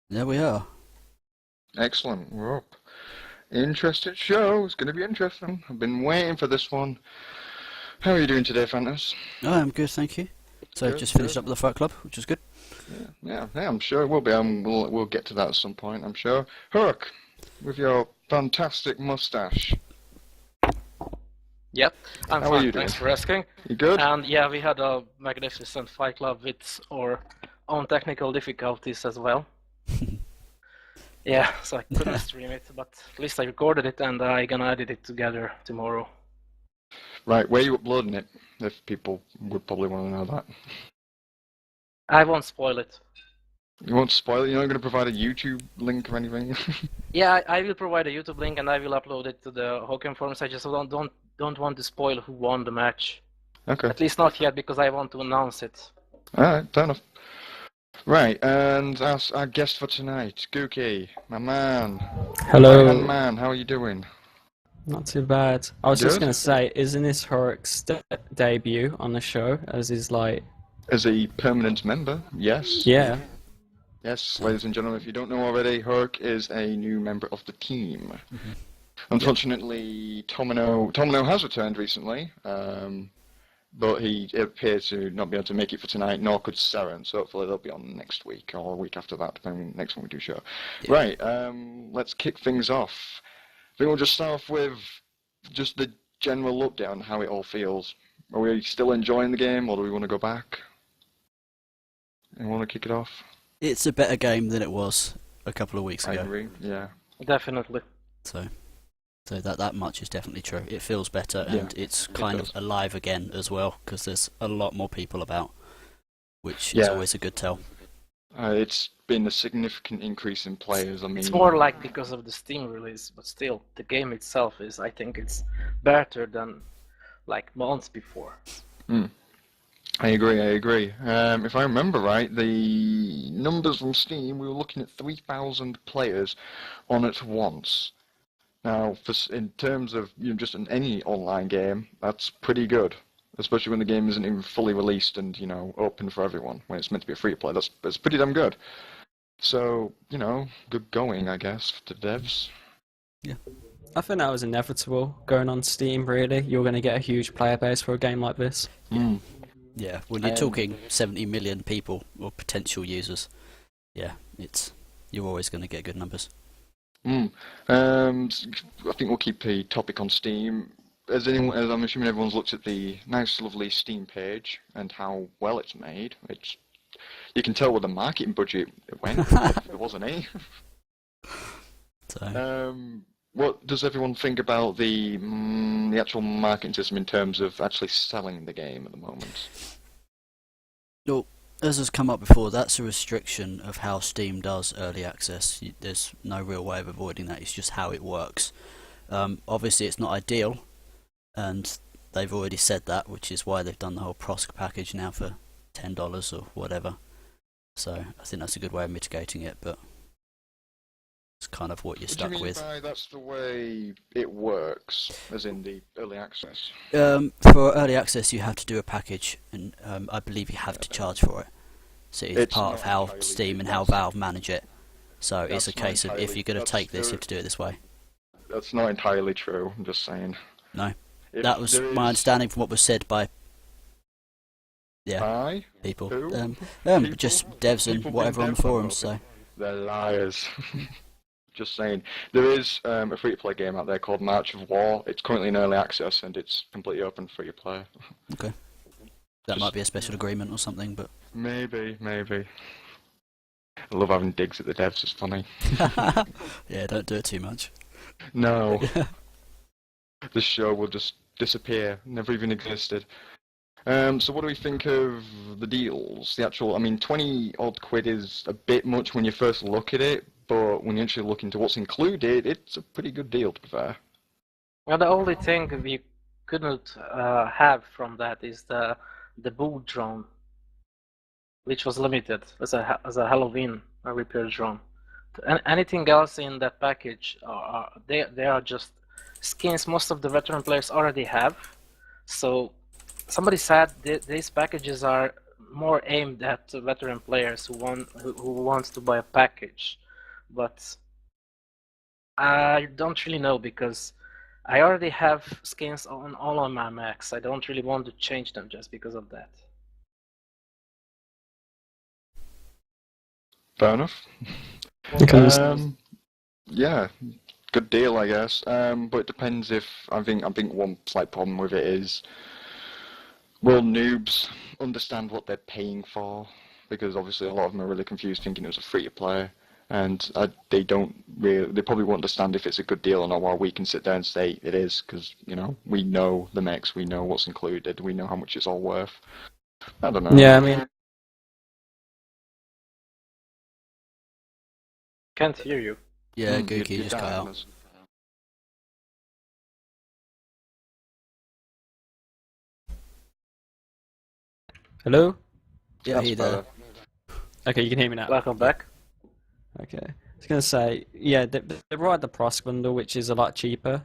There we are. Excellent. We're up. Interesting show. It's going to be interesting. I've been waiting for this one. How are you doing today, Fantas? Oh, I'm good, thank you. So Good, just finished good. up with the Fight Club, which is good. Yeah, I'm sure it will be. We'll get to that at some point, I'm sure. Hook, with your fantastic mustache. Yep, I'm How are fine. you doing? Thanks for asking. You good? And yeah, we had a magnificent Fight Club with our own technical difficulties as well. Yeah, so I couldn't stream it, but at least I recorded it and I gonna edit it together tomorrow. Right, where are you uploading it? If people would probably want to know that. I won't spoil it. You won't spoil it? You're not going to provide a YouTube link or anything? Yeah, I will provide a YouTube link and I will upload it to the Hoken forums. I just don't want to spoil who won the match. Okay. At least not yet, because I want to announce it. Alright, fair enough. Right, and our guest for tonight, Gookie, my man. Hello. Right-hand man, how are you doing? Not too bad. I was just Good. gonna say, isn't this Horrocks' debut on the show? As is like, As a permanent member, yes. yeah. Yes, ladies and gentlemen, if you don't know already, Herc is a new member of the team. Unfortunately, Tomino has returned recently, but he appears to not be able to make it for tonight, nor could Saren, so hopefully they'll be on next week, or a week after that, depending on next time we do show. Yeah. Right, let's kick things off. I think we'll just start off with just the general update on how it all feels. Are we still enjoying the game, or do we want to go back? Anyone want to kick it off? It's a better game than it was a couple of weeks I ago. agree, yeah. Definitely. So that much is definitely true. It feels better, and Yeah, it's kind of does. alive again as well, because there's a lot more people about, which is Yeah. always a good tell. It's been a significant increase in players. I mean, It's more like because of the Steam release, but still, the game itself is, I think it's better than like months before. I agree. If I remember right, the numbers from Steam, we were looking at 3,000 players on at once. Now, in terms of just any online game, that's pretty good. Especially when the game isn't even fully released and open for everyone. When it's meant to be a free to play, that's pretty damn good. So good going, I guess, to devs. I think that was inevitable going on Steam. Really, you're gonna get a huge player base for a game like this. Yeah, when you're Um, talking 70 million people or potential users, yeah, you're always going to get good numbers. I think we'll keep a topic on Steam. As I'm assuming everyone's looked at the nice, lovely Steam page and how well it's made. You can tell with the marketing budget it went. If there wasn't any. So What does everyone think about the actual marketing system in terms of actually selling the game at the moment? well, as has come up before, that's a restriction of how Steam does early access. There's no real way of avoiding that. It's just how it works. Obviously, it's not ideal, and they've already said that, which is why they've done the whole Prosk package now for $10 or whatever. So I think that's a good way of mitigating it, but it's kind of what you're What do stuck you mean with. by that's the way it works, as in the early access? For early access, you have to do a package, and I believe you have to charge for it. So it's It's part not of how entirely Steam and true. how Valve manage it. So it's That's a not case of if entirely- you're going to that's take this, you there- have to do it this way. That's not entirely true. I'm just saying. No, If that was there my is- understanding from what was said by By people. who? Just devs and People whatever being on the devs, I forums. hope. So They're liars. Just saying. There is a free-to-play game out there called March of War. It's currently in early access and it's completely open for you to play. that Just- might be a special agreement or something, but Maybe. I love having digs at the devs. It's funny. yeah, don't do it too much. No. This show will just disappear. Never even existed. So what do we think of the deals? The actual, 20 odd quid is a bit much when you first look at it, but when you actually look into what's included, it's a pretty good deal, to be fair. Well, the only thing we couldn't have from that is the boot drone, which was limited as a Halloween repair drone. Anything else in that package, they are just skins most of the veteran players already have. So somebody said these packages are more aimed at veteran players who wants to buy a package, but I don't really know because I already have skins on all of my mechs. I don't really want to change them just because of that. Fair enough. Yeah, good deal, I guess. But it depends if I think one slight problem with it is, will noobs understand what they're paying for? Because obviously a lot of them are really confused, thinking it was a free to play, and they probably won't understand if it's a good deal or not. While we can sit there and say it is, because we know the mechs, we know what's included, we know how much it's all worth. I don't know. Yeah, I mean, Can't hear you. Yeah, you Gookie just cut out. hello? Yeah, That's he there. better. Okay, you can hear me now. Welcome back. Okay. I was going to say, yeah, they brought the Prosk bundle, which is a lot cheaper.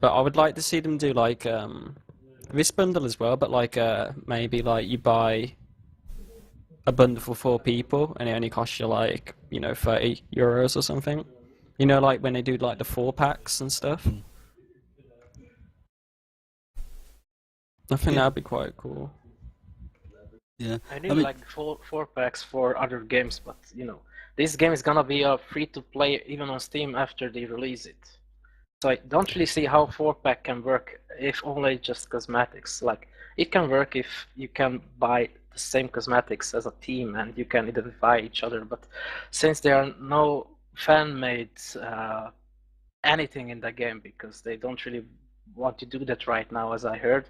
But I would like to see them do like this bundle as well, but like maybe like you buy a bundle for 4 people and it only costs you like, €30 or something. Like when they do like the 4 packs and stuff. I think Yeah. that'd be quite cool. Yeah. I need like four packs for other games, but this game is gonna be free to play even on Steam after they release it. So I don't really see how 4-pack can work if only just cosmetics. Like it can work if you can buy the same cosmetics as a team and you can identify each other. But since there are no fan-made anything in the game because they don't really want to do that right now, as I heard,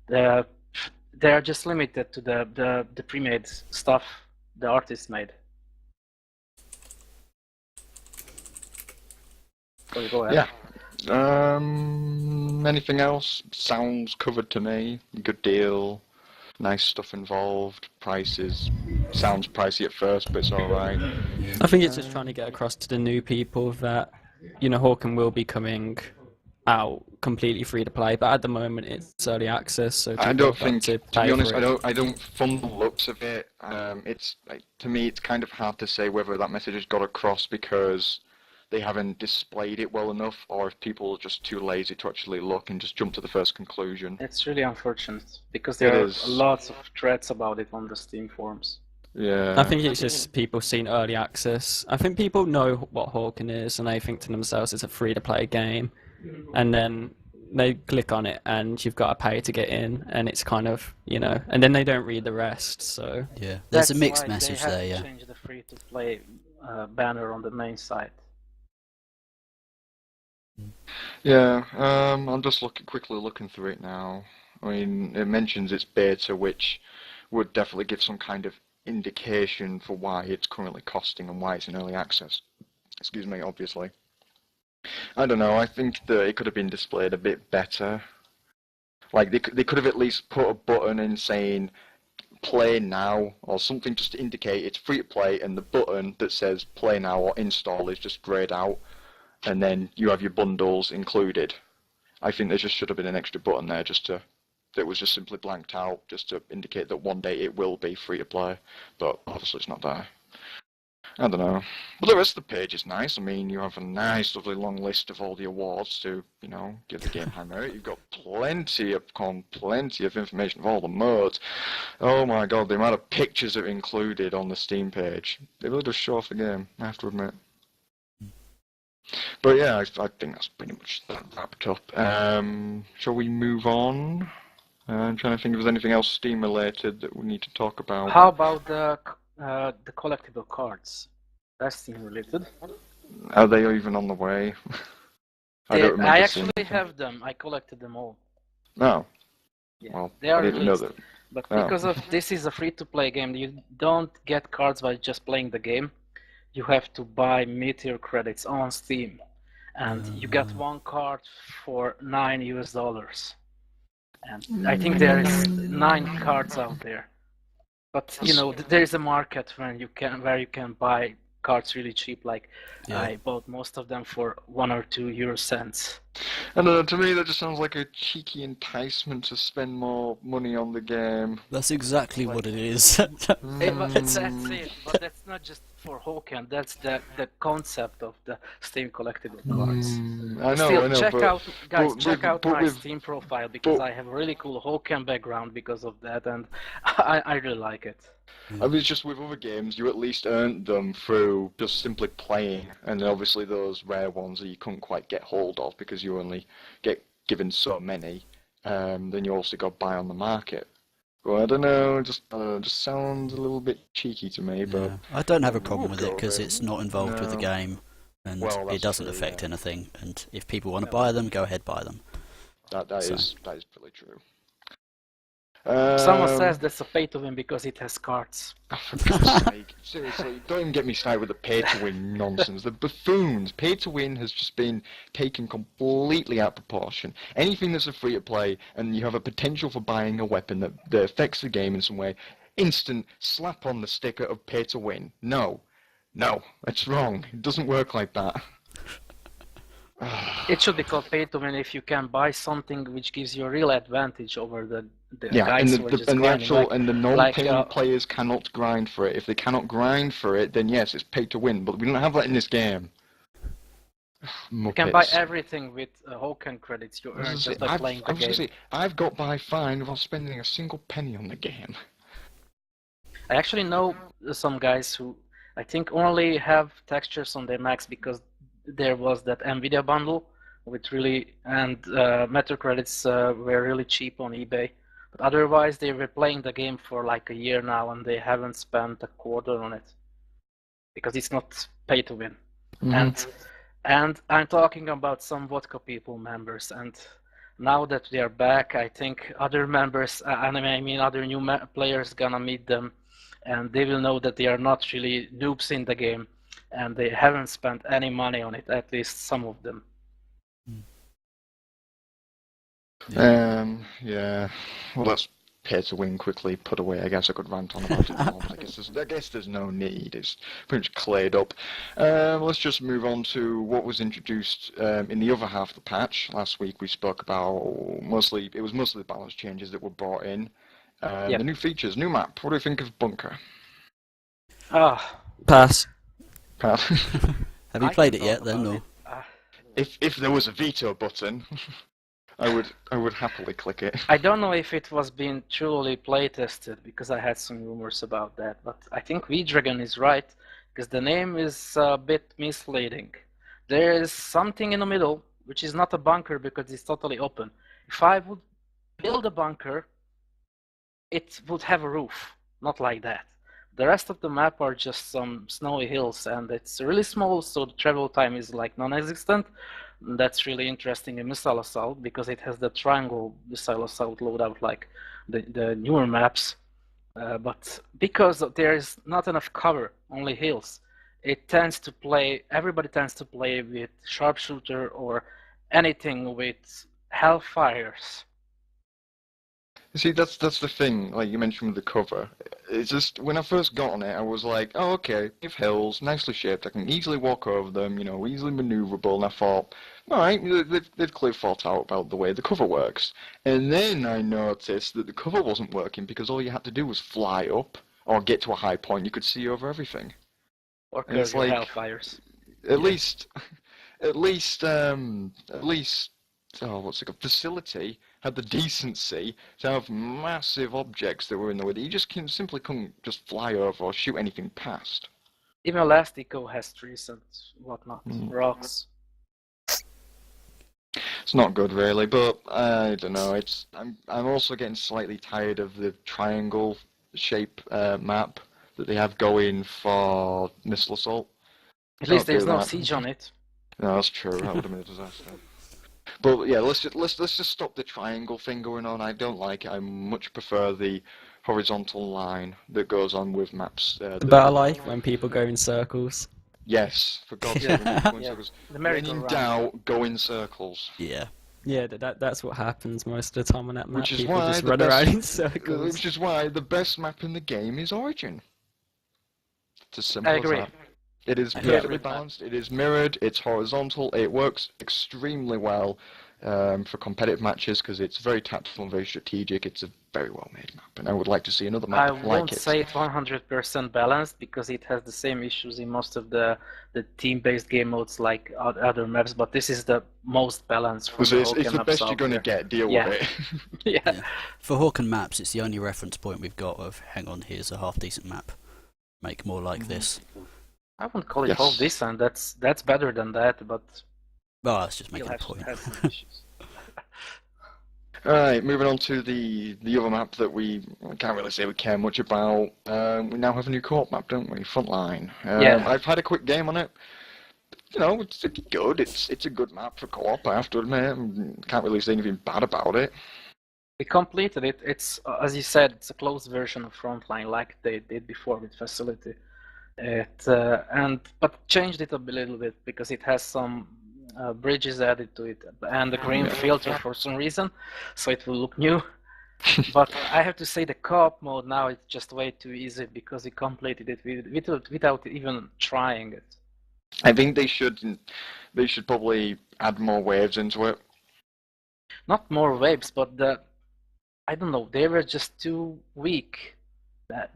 they are just limited to the pre-made stuff the artist made. So go ahead. Yeah. Anything else? Sounds covered to me. Good deal. Nice stuff involved. Prices. Sounds pricey at first, but it's alright. I think it's just trying to get across to the new people that, Hawken will be coming out completely free to play, but at the moment it's early access, so I people don't have got think, to to pay be honest, for it. I don't, from the looks of it, it's, to me, it's kind of hard to say whether that message has got across because they haven't displayed it well enough, or if people are just too lazy to actually look and just jump to the first conclusion. It's really unfortunate because there are lots of threads about it on the Steam forums. Yeah. I think it's just people seeing early access. I think people know what Hawken is and they think to themselves it's a free to play game, and then they click on it and you've got to pay to get in, and it's kind of, and then they don't read the rest, so... Yeah, there's a mixed That's why message they have there, yeah. to change the free to play banner on the main site. Yeah, I'm just quickly looking through it now. I mean, it mentions it's beta, which would definitely give some kind of indication for why it's currently costing and why it's in early access. Excuse me, obviously. I don't know, I think that it could have been displayed a bit better. Like, they could have at least put a button in saying, play now, or something just to indicate it's free to play, and the button that says play now or install is just grayed out, and then you have your bundles included. I think there just should have been an extra button there that was just simply blanked out, just to indicate that one day it will be free to play, but obviously it's not there. I don't know. But the rest of the page is nice. I mean, you have a nice, lovely long list of all the awards to, give the game high merit. You've got plenty of information of all the modes. Oh my god, the amount of pictures that are included on the Steam page. They really just show off the game, I have to admit. But yeah, I think that's pretty much wrapped up. Shall we move on? I'm trying to think if there's anything else Steam related that we need to talk about. How about the collectible cards? That's Steam related. Are they even on the way? I don't remember I seeing actually them. have them. I collected them all. Oh. Yeah, Well, they are I didn't know released. that. But Oh. because of this is a free-to-play game, you don't get cards by just playing the game. You have to buy Meteor credits on Steam, and you get one card for $9. And I think there is 9 cards out there. But there is a market where you can buy cards really cheap. Like Yeah. I bought most of them for 1 or 2 euro cents. I don't know, to me that just sounds like a cheeky enticement to spend more money on the game. That's exactly what it is. That's it, but that's not just for Håkan. That's the concept of the Steam collectible cards. I know, Still, I know, check but, out, guys. but Check with, out but my with, Steam profile because but I have a really cool Håkan background because of that, and I really like it. I mean, it's just with other games, you at least earned them through just simply playing, and then obviously those rare ones that you couldn't quite get hold of because you only get given so many, then you also got buy on the market. Well, I don't know, just sounds a little bit cheeky to me, but Yeah. I don't have a we'll problem with it go because with it. it's not involved with the No. game, and Well, it that's doesn't true, affect yeah. anything. And if people want to buy them, go ahead, buy them. That So. is pretty true. Someone says that's a pay to win because it has cards. Oh, for God's sake, seriously, don't even get me started with the pay-to-win nonsense. The buffoons. Pay-to-win has just been taken completely out of proportion. Anything that's a free-to-play and you have a potential for buying a weapon that affects the game in some way, instant slap on the sticker of pay-to-win. No, that's wrong. It doesn't work like that. It should be called pay to win if you can buy something which gives you a real advantage over the Yeah, and guys who are just the grinding. actual and the non-paying like, players cannot grind for it. If they cannot grind for it, then yes, it's pay to win. But we don't have that in this game. you can buy Muppets. everything with Håkan credits you earn just by playing the game. I've got by fine without spending a single penny on the game. I actually know some guys who I think only have textures on their Macs because there was that Nvidia bundle with really and Metro credits were really cheap on eBay. But otherwise, they were playing the game for like a year now and they haven't spent a quarter on it because it's not pay to win. Mm-hmm. And I'm talking about some Vodka People members, and now that they are back, I think other members, I mean other new players, gonna meet them, and they will know that they are not really noobs in the game, and they haven't spent any money on it. At least some of them. Yeah. Well, let's pay to win quickly. Put away. I guess I could rant on about it more. I guess there's no need. It's pretty much cleared up. Let's just move on to what was introduced in the other half of the patch. Last week we spoke about mostly the balance changes that were brought in. The new features, new map. What do you think of Bunker? Pass. Have you played it yet then, or? If there was a veto button, I would happily click it. I don't know if it was being truly playtested because I had some rumors about that, but I think V-Dragon is right because the name is a bit misleading. There is something in the middle which is not a bunker because it's totally open. If I would build a bunker, it would have a roof, not like that. The rest of the map are just some snowy hills and it's really small, so the travel time is like non-existent. That's really interesting in Missile Assault because it has the triangle Missile Assault loadout like the newer maps. But because there is not enough cover, only hills, everybody tends to play with sharpshooter or anything with hellfires. You see, that's the thing, like you mentioned with the cover. It's just, when I first got on it, I was like, oh, okay, if hills, nicely shaped, I can easily walk over them, easily maneuverable, and I thought, alright, they've clearly thought out about the way the cover works. And then I noticed that the cover wasn't working because all you had to do was fly up, or get to a high point, you could see over everything. Or And it's curve your like, hellfires. at least, oh, what's it called? Facility had the decency to have massive objects that were in the way that you simply couldn't just fly over or shoot anything past. Even Last Eco has trees and whatnot, rocks. It's not good, really, but I don't know. I'm also getting slightly tired of the triangle shape map that they have going for Missile Assault. At least Don't do there's no that. siege on it. No, that's true. That would have been a disaster. But yeah, let's just stop the triangle thing going on. I don't like it. I much prefer the horizontal line that goes on with maps. But I like when people go in circles. Yes, for God's sake, when people go in circles. The When in merry-go-round. doubt, go in circles. Yeah. Yeah, that's what happens most of the time on that map. Which is People why just the run best- around in circles. Which is why the best map in the game is Origin. It's as simple I as agree. that. It is Yeah. perfectly balanced. It is mirrored. It's horizontal. It works extremely well for competitive matches because it's very tactical and very strategic. It's a very well-made map, and I would like to see another I map like won't it. say it's 100% balanced because it has the same issues in most of the team-based game modes like other maps, but this is the most balanced from the whole It's the maps best you're out going to there. get. Deal Yeah. with it. Yeah. Yeah. For Hawk and maps, it's the only reference point we've got of, hang on, here's a half-decent map. Make more like this. I wouldn't call it Yes. half decent. That's better than that, but Well, that's just still making a point. has some issues. Alright, moving on to the other map that we can't really say we care much about. We now have a new co-op map, don't we? Frontline. Yeah. I've had a quick game on it. You know, it's good. It's a good map for co-op, I have to admit. Can't really say anything bad about it. We completed it. It's as you said, it's a closed version of Frontline, like they did before with Facility. But changed it a little bit because it has some bridges added to it and a green filter for some reason, so it will look new. But I have to say the co-op mode now is just way too easy because we completed it without even trying it. I think they should probably add more waves into it. Not more waves, but I don't know, they were just too weak.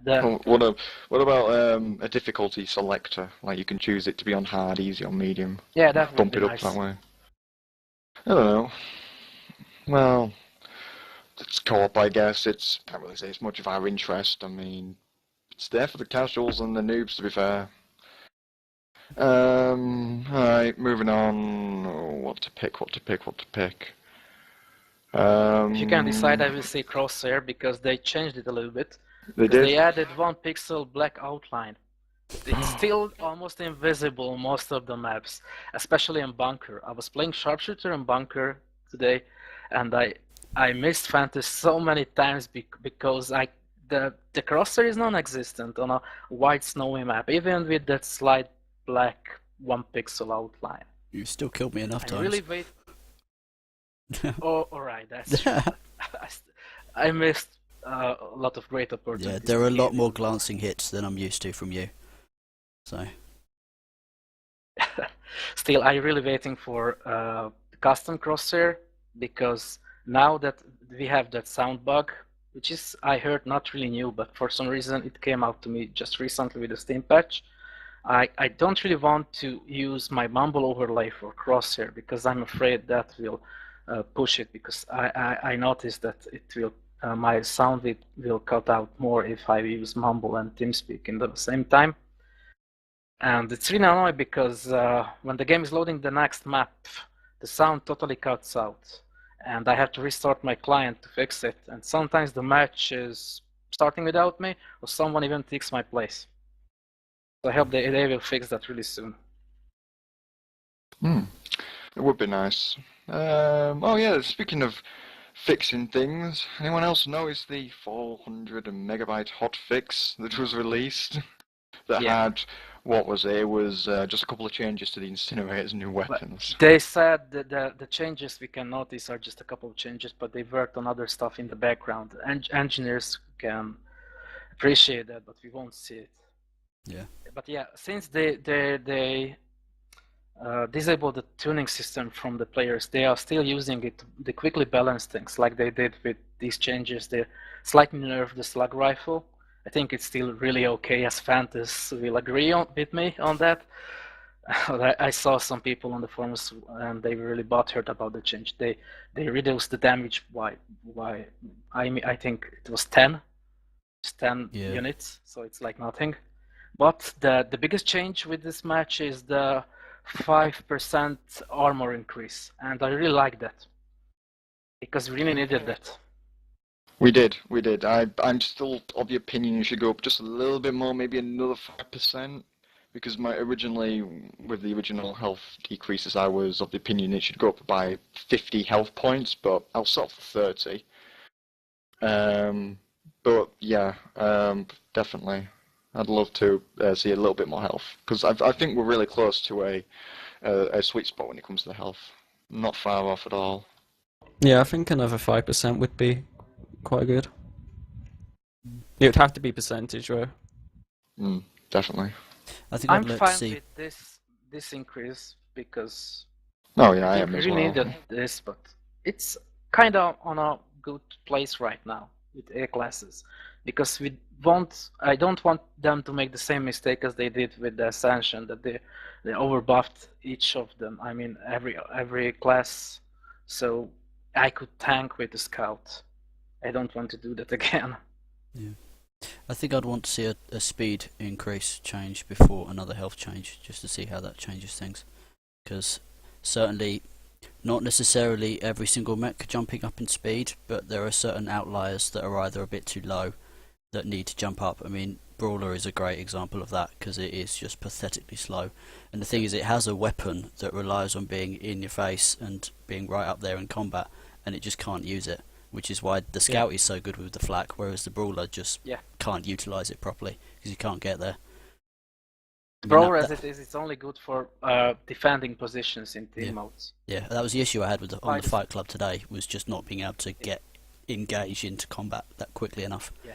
What about a difficulty selector? Like you can choose it to be on hard, easy, or medium. Yeah, that would Bump be it up nice. that way. I don't know. Well, it's co-op, I guess. Can't really say it's much of our interest. I mean, it's there for the casuals and the noobs, to be fair. Alright, moving on. Oh, what to pick? If you can decide, I will say Crosshair because they changed it a little bit. They Because did. they added 1 pixel black outline. It's still almost invisible on most of the maps, especially in Bunker. I was playing Sharpshooter in Bunker today, and I missed Fantasy so many times because the crosshair is non-existent on a white snowy map, even with that slight black 1 pixel outline. You still killed me enough I times. really wait. Oh, alright, that's true. I missed a lot of great opportunities. Yeah, there are a lot to more glancing hits than I'm used to from you. So, Still, I'm really waiting for custom crosshair because now that we have that sound bug, which is, I heard, not really new, but for some reason it came out to me just recently with the Steam patch. I don't really want to use my mumble overlay for crosshair because I'm afraid that will push it, because I noticed that it will my sound will cut out more if I use mumble and TeamSpeak in the same time. And it's really annoying because when the game is loading the next map, the sound totally cuts out. And I have to restart my client to fix it. And sometimes the match is starting without me, or someone even takes my place. So I hope they will fix that really soon. It would be nice. Oh yeah, speaking of fixing things, anyone else notice the 400 megabyte hotfix that was released? That had, what was it? It was just a couple of changes to the incinerators and new weapons. They said that the changes we can notice are just a couple of changes, but they worked on other stuff in the background. Engineers can appreciate that, but we won't see it. yeah. But yeah, since they disabled the tuning system from the players, they are still using it to quickly balance things, like they did with these changes. They slightly nerfed the slug rifle. I think it's still really okay, as Fantas will agree with me on that. I saw some people on the forums and they were really butthurt about the change. They reduced the damage by I think it was 10 units, so it's like nothing. But the biggest change with this match is the 5% armor increase, and I really like that because we really needed that. We did. I'm still of the opinion you should go up just a little bit more, maybe another 5%, because originally, with the original health decreases, I was of the opinion it should go up by 50 health points, but I'll settle for 30. But yeah, definitely. I'd love to see a little bit more health, because I think we're really close to a sweet spot when it comes to the health. Not far off at all. Yeah, I think another 5% would be quite good. It would have to be percentage, right? Definitely. I think I'm I'd like to fine see. with this increase because Oh yeah, I I think am we as really well. needed this, but it's kind of on a good place right now with A classes because we won't. I don't want them to make the same mistake as they did with the Ascension, that they overbuffed each of them. I mean, every class, so I could tank with the Scout. I don't want to do that again. Yeah. I think I'd want to see a speed increase change before another health change, just to see how that changes things. Because certainly, not necessarily every single mech jumping up in speed, but there are certain outliers that are either a bit too low that need to jump up. I mean, Brawler is a great example of that because it is just pathetically slow. And the thing is, it has a weapon that relies on being in your face and being right up there in combat, and it just can't use it. Which is why the Scout is so good with the flak, whereas the Brawler just can't utilise it properly because you can't get there. I mean, Brawler as it is, it's only good for defending positions in team modes. Yeah, that was the issue I had with on the Fights. Fight Club today, was just not being able to get engaged into combat that quickly enough. Yeah.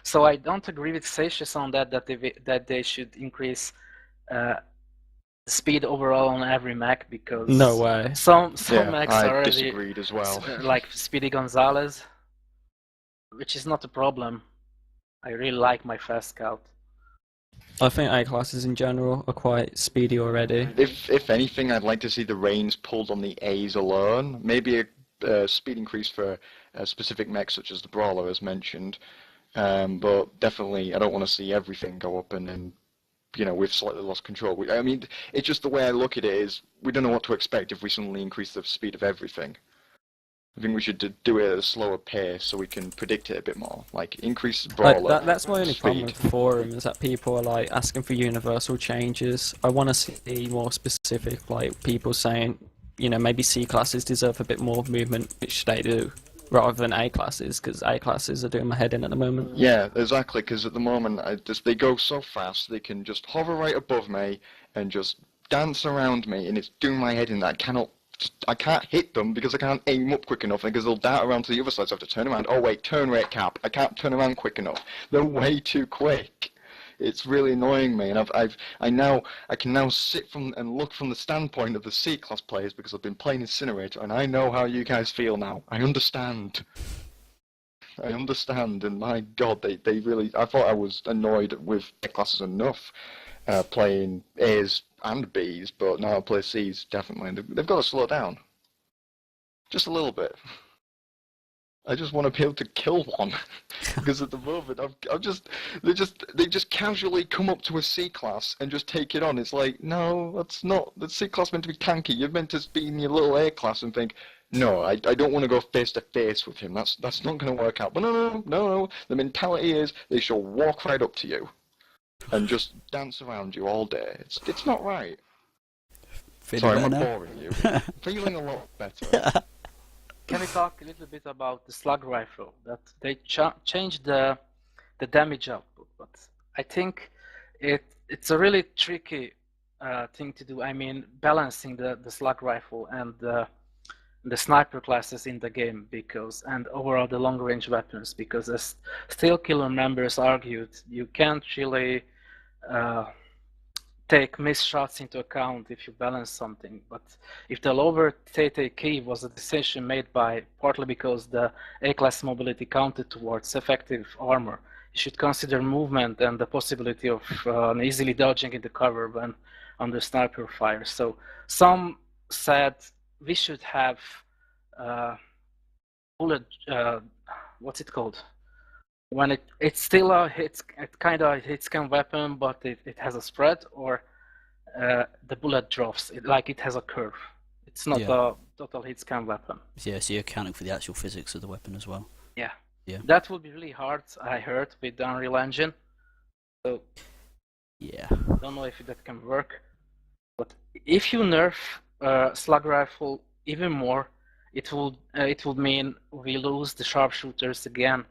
So I don't agree with Satius on that they should increase speed overall on every mech because No way. some Yeah, mechs I are already disagreed as well. like Speedy Gonzalez, which is not a problem. I really like my fast scout. I think A classes in general are quite speedy already. If anything, I'd like to see the reins pulled on the A's alone. Maybe a speed increase for a specific mech such as the Brawler, as mentioned. But definitely, I don't want to see everything go up and then, we've slightly lost control. I mean, it's just the way I look at it is we don't know what to expect if we suddenly increase the speed of everything. I think we should do it at a slower pace so we can predict it a bit more. Like, increase Brawler That's my only problem speed. with the forum, is that people are like asking for universal changes. I want to see more specific, like people saying, maybe C classes deserve a bit more movement, which they do, rather than A classes, because A classes are doing my head in at the moment. Yeah, exactly, because at the moment they go so fast, they can just hover right above me and just dance around me, and it's doing my head in that I can't hit them because I can't aim up quick enough because they'll dart around to the other side, so I have to turn around. Oh wait, turn rate cap. I can't turn around quick enough. They're way too quick. It's really annoying me, and I can now sit and look from the standpoint of the C-class players because I've been playing Incinerator, and I know how you guys feel now. I understand. And my God, they really. I thought I was annoyed with their classes enough, playing A's and B's, but now I play C's definitely. They've got to slow down, just a little bit. I just want to be able to kill one, because at the moment they just casually come up to a C class and just take it on. It's like, no, that's not. The C class meant to be tanky. You're meant to be in your little A class and think, no, I don't want to go face to face with him. That's not going to work out. But no. The mentality is they shall walk right up to you and just dance around you all day. It's not right. Sorry, I'm boring you. Feeling a lot better. Can we talk a little bit about the slug rifle? That they changed the damage output, but I think it's a really tricky thing to do. I mean, balancing the slug rifle and the sniper classes in the game, and overall the long range weapons, because as Steel Killer members argued, you can't really take missed shots into account if you balance something. But if the lower TT key was a decision made partly because the A-class mobility counted towards effective armor, you should consider movement and the possibility of easily dodging into cover when under sniper fire. So some said we should have bullet, what's it called? When it's still it kind of hit scan weapon, but it has a spread, or the bullet drops. It has a curve. It's not a total hit scan weapon. Yeah, so you're accounting for the actual physics of the weapon as well. Yeah. Yeah. That would be really hard, I heard, with the Unreal Engine. So yeah, don't know if that can work. But if you nerf slug rifle even more, it would mean we lose the sharpshooters again.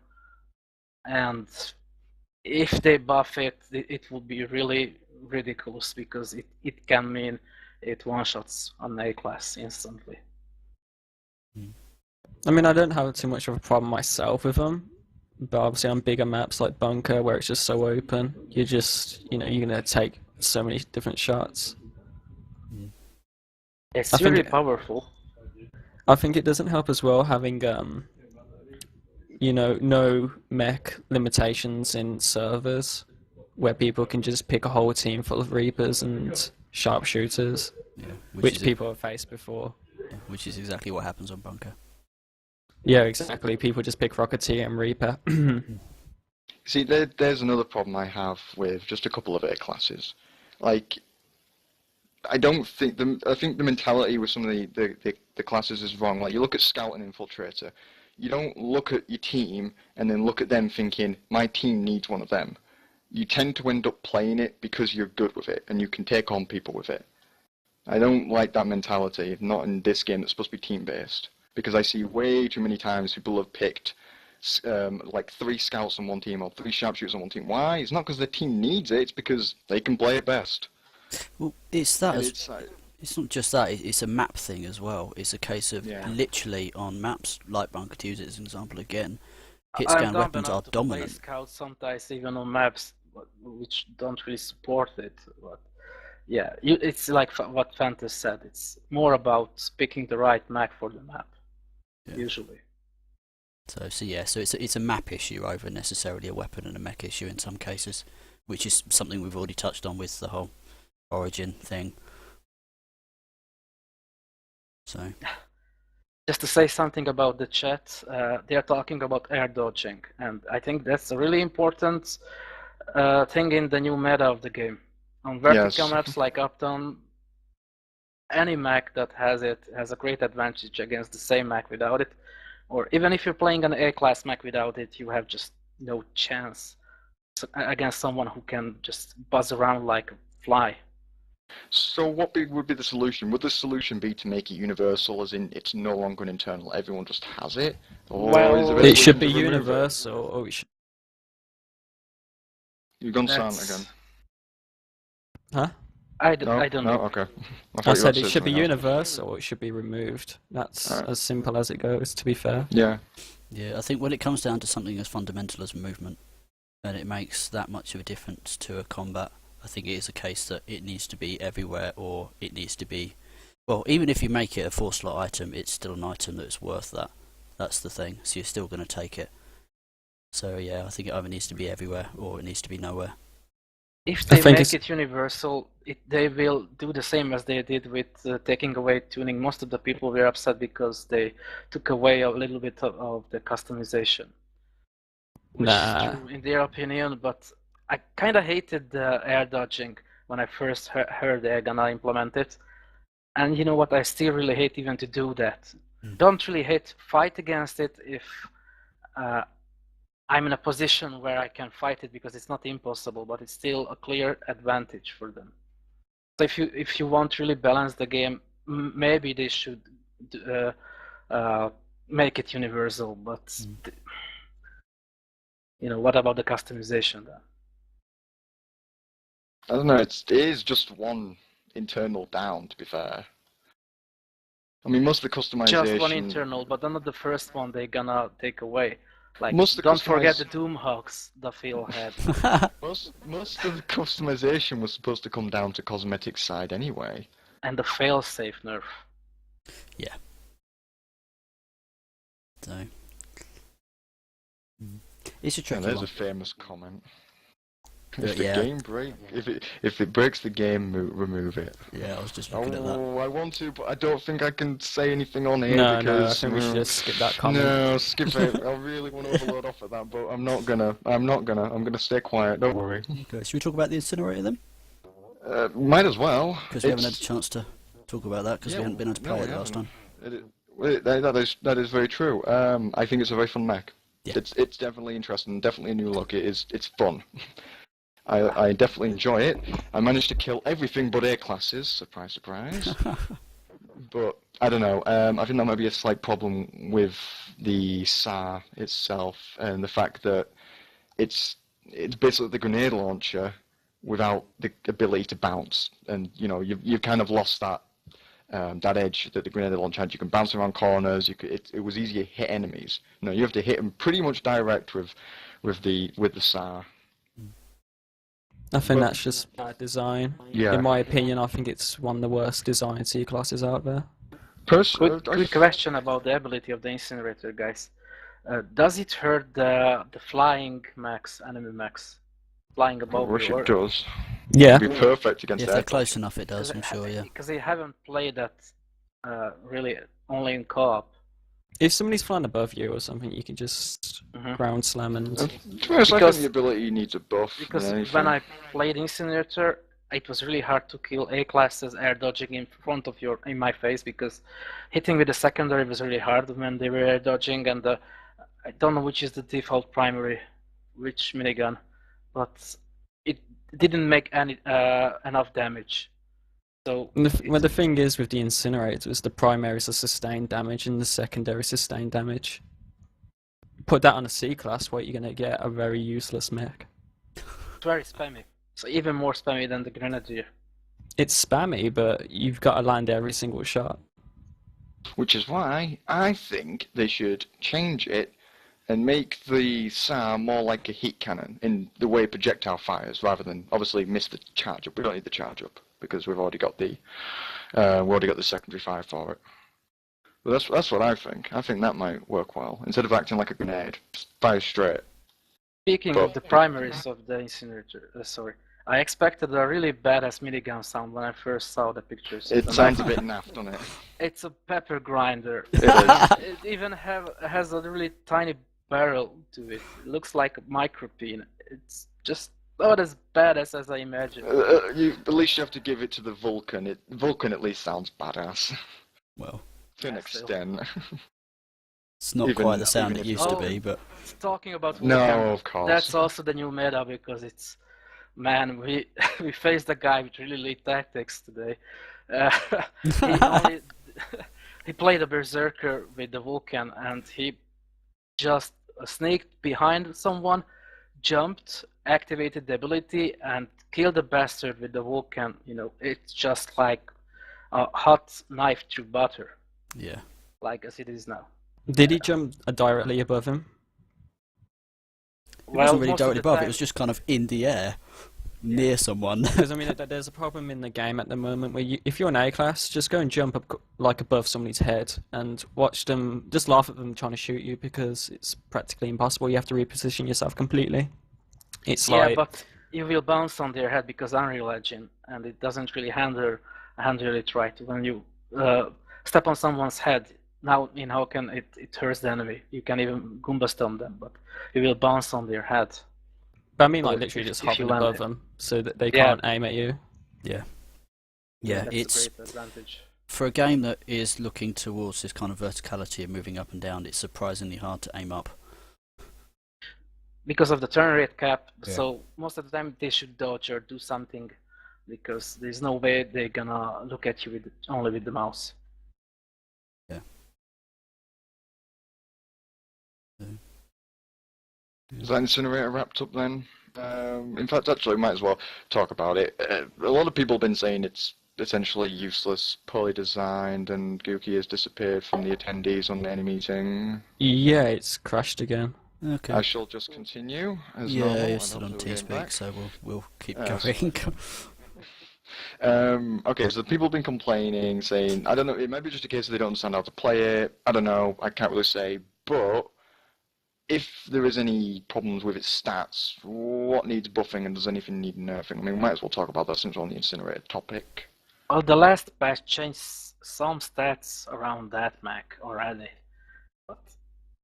And if they buff it, it would be really ridiculous, because it can mean it one-shots on A-class instantly. I mean, I don't have too much of a problem myself with them, But obviously on bigger maps like Bunker, where it's just so open, you're gonna take so many different shots. It's I think really powerful. I think it doesn't help as well having no mech limitations in servers, where people can just pick a whole team full of Reapers and sharpshooters, Yeah, which people have faced before. which is exactly what happens on Bunker. Yeah, exactly. People just pick Rocketeer and Reaper. See, there's another problem I have with just a couple of A classes. Like, I think the mentality with some of the classes is wrong. Like, you look at Scout and Infiltrator, you don't look at your team and then look at them thinking, my team needs one of them. You tend to end up playing it because you're good with it and you can take on people with it. I don't like that mentality, not in this game that's supposed to be team-based. Because I see way too many times people have picked like 3 scouts on one team or 3 sharpshooters on one team. Why? It's not because their team needs it, it's because they can play it best. Well, it's that. And It's not just that. It's a map thing as well. It's a case of Yeah. literally on maps like Bunker, to use it as an example again. Hit I'm scan dumb weapons are enough to play dominant. Scouts sometimes even on maps which don't really support it. But yeah, it's like what Fantas said. It's more about picking the right mech for the map, usually. So yeah, so it's a map issue over necessarily a weapon and a mech issue in some cases, which is something we've already touched on with the whole Origin thing. So Just to say something about the chat, they are talking about air dodging, and I think that's a really important thing in the new meta of the game. On vertical Yes. maps like Uptown, any mech that has it has a great advantage against the same mech without it. Or even if you're playing an A-class mech without it, you have just no chance against someone who can just buzz around like a fly. So what would be the solution? Would the solution be to make it universal, as in it's no longer an internal, everyone just has it? Or Well, is there a It should solution be to remove it? universal, or it should... You've gone silent That's... again. Huh? I No, don't no, know. okay. I thought you said were it saying should be something else. universal, or it should be removed. That's Alright. as simple as it goes, to be fair. Yeah. yeah, I think when it comes down to something as fundamental as movement, and it makes that much of a difference to a combat, I think it is a case that it needs to be everywhere, or it needs to be... Well, even if you make it a 4-slot item, it's still an item that's worth that. That's the thing, so you're still going to take it. So yeah, I think it either needs to be everywhere, or it needs to be nowhere. If they think make it universal, they will do the same as they did with taking away tuning. Most of the people were upset because they took away a little bit of the customization. Which is true in their opinion, but I kind of hated the air dodging when I first heard they're gonna implement it. And you know what, I still really hate even to do that. Don't really hate fight against it if I'm in a position where I can fight it, because it's not impossible, but it's still a clear advantage for them. So if you want to really balance the game, maybe they should make it universal. But what about the customization then? I don't know, it is just one internal down, to be fair. I mean, most of the customization... Just one internal, but not the first one they're gonna take away. Like, Most of the don't forget the Doomhawks the Phil had. Most of the customization was supposed to come down to cosmetic side anyway. And the fail-safe nerf. Yeah. So it's a tricky there's one. a famous comment. But If the yeah. game if it breaks the game, remove it. Yeah, I was just looking at that. Oh, I want to, but I don't think I can say anything on here No, because I think we should just skip that comment. No, skip it. I really want to overload off at that, but I'm not gonna. I'm gonna stay quiet. Don't worry. Okay, should we talk about the incinerator then? Might as well. Because we haven't had a chance to talk about that because we hadn't been able to play no, it we last time. That is very true. I think it's a very fun mech. Yeah. It's definitely interesting. Definitely a new look. It's fun. I definitely enjoy it. I managed to kill everything but A classes. Surprise, surprise. But I don't know. I think that might be a slight problem with the SAR itself and the fact that it's basically the grenade launcher without the ability to bounce, and you've kind of lost that that edge that the grenade launch had. You can bounce around corners. It was easier to hit enemies. You have to hit them pretty much direct with the SAR. I think that's just bad design. Yeah. In my opinion, I think it's one of the worst designed C classes out there. Quick question about the ability of the incinerator, guys. Does it hurt the flying mechs, enemy mechs, flying I above wish you? it does. Yeah. It'd be perfect against If they're air close class. enough, it does. I'm sure. Yeah. Because I haven't played that really only in co-op. If somebody's flying above you or something, you can just ground slam and. To be honest, I think the ability needs a buff. Because when I played Incinerator, it was really hard to kill A classes air dodging in front of in my face, because hitting with the secondary was really hard when they were air dodging, and I don't know which is the default primary, which minigun, but it didn't make enough damage. So Well, the thing is with the incinerators, the primaries are sustained damage and the secondary sustained damage. Put that on a C class, what you're gonna get a very useless mech. it's very spammy. So even more spammy than the Grenadier. It's spammy, but you've got to land every single shot. Which is why I think they should change it and make the SAR more like a heat cannon in the way projectile fires, rather than obviously miss the charge up. We don't need the charge up because we've already got the secondary fire for it. But that's what I think. I think that might work well. Instead of acting like a grenade, just fire straight. Speaking of the primaries of the Incinerator, I expected a really badass minigun sound when I first saw the pictures. It sounds a bit naff, doesn't it? It's a pepper grinder. It is. It even has a really tiny barrel to it. It looks like a micropene. It's just not as badass as I imagined. At least you have to give it to the Vulcan. Vulcan at least sounds badass. Well, To an extent. it's not Even- quite the sound even it if- used to Oh. be, but Talking about Vulcan, No, of course. that's also the new meta, because it's, man, we we faced a guy with really elite tactics today. He only he played a berserker with the Vulcan, and he just sneaked behind someone, jumped, activated the ability, and killed the bastard with the Vulcan. It's just like a hot knife through butter, yeah. like as it is now. Did he jump directly above him? It wasn't really most of directly the above. time- It was just kind of in the air, near someone. Because I mean, there's a problem in the game at the moment where if you're an A class, just go and jump up like above somebody's head and watch them. Just laugh at them trying to shoot you, because it's practically impossible. You have to reposition yourself completely. It's Yeah, like but you will bounce on their head because Unreal Engine, and it doesn't really handle it right. When you step on someone's head, now in Hawken it hurts the enemy. You can even Goomba stun them, but you will bounce on their head. But I mean, like Or literally if just you hovering land above it. them so that they Yeah. can't aim at you. Yeah, That's it's a great advantage. for a game that is looking towards this kind of verticality and moving up and down. It's surprisingly hard to aim up. Because of the turn rate cap, Yeah. so most of the time they should dodge or do something, because there's no way they're gonna look at you only with the mouse. Is that Incinerator wrapped up then? In fact, actually, we might as well talk about it. A lot of people have been saying it's essentially useless, poorly designed, and Gookie has disappeared from the attendees on any meeting. Yeah, it's crashed again. Okay. I shall just continue as Yeah, normal. you're and still on hopefully we'll get TeamSpeak, back. so we'll keep That's going. Okay, so people have been complaining, saying, I don't know, it might be just a case of they don't understand how to play it. I don't know, I can't really say, but if there is any problems with its stats, what needs buffing and does anything need nerfing? I mean, we might as well talk about that since we're on the Incinerator topic. Well, the last patch changed some stats around that mech already, but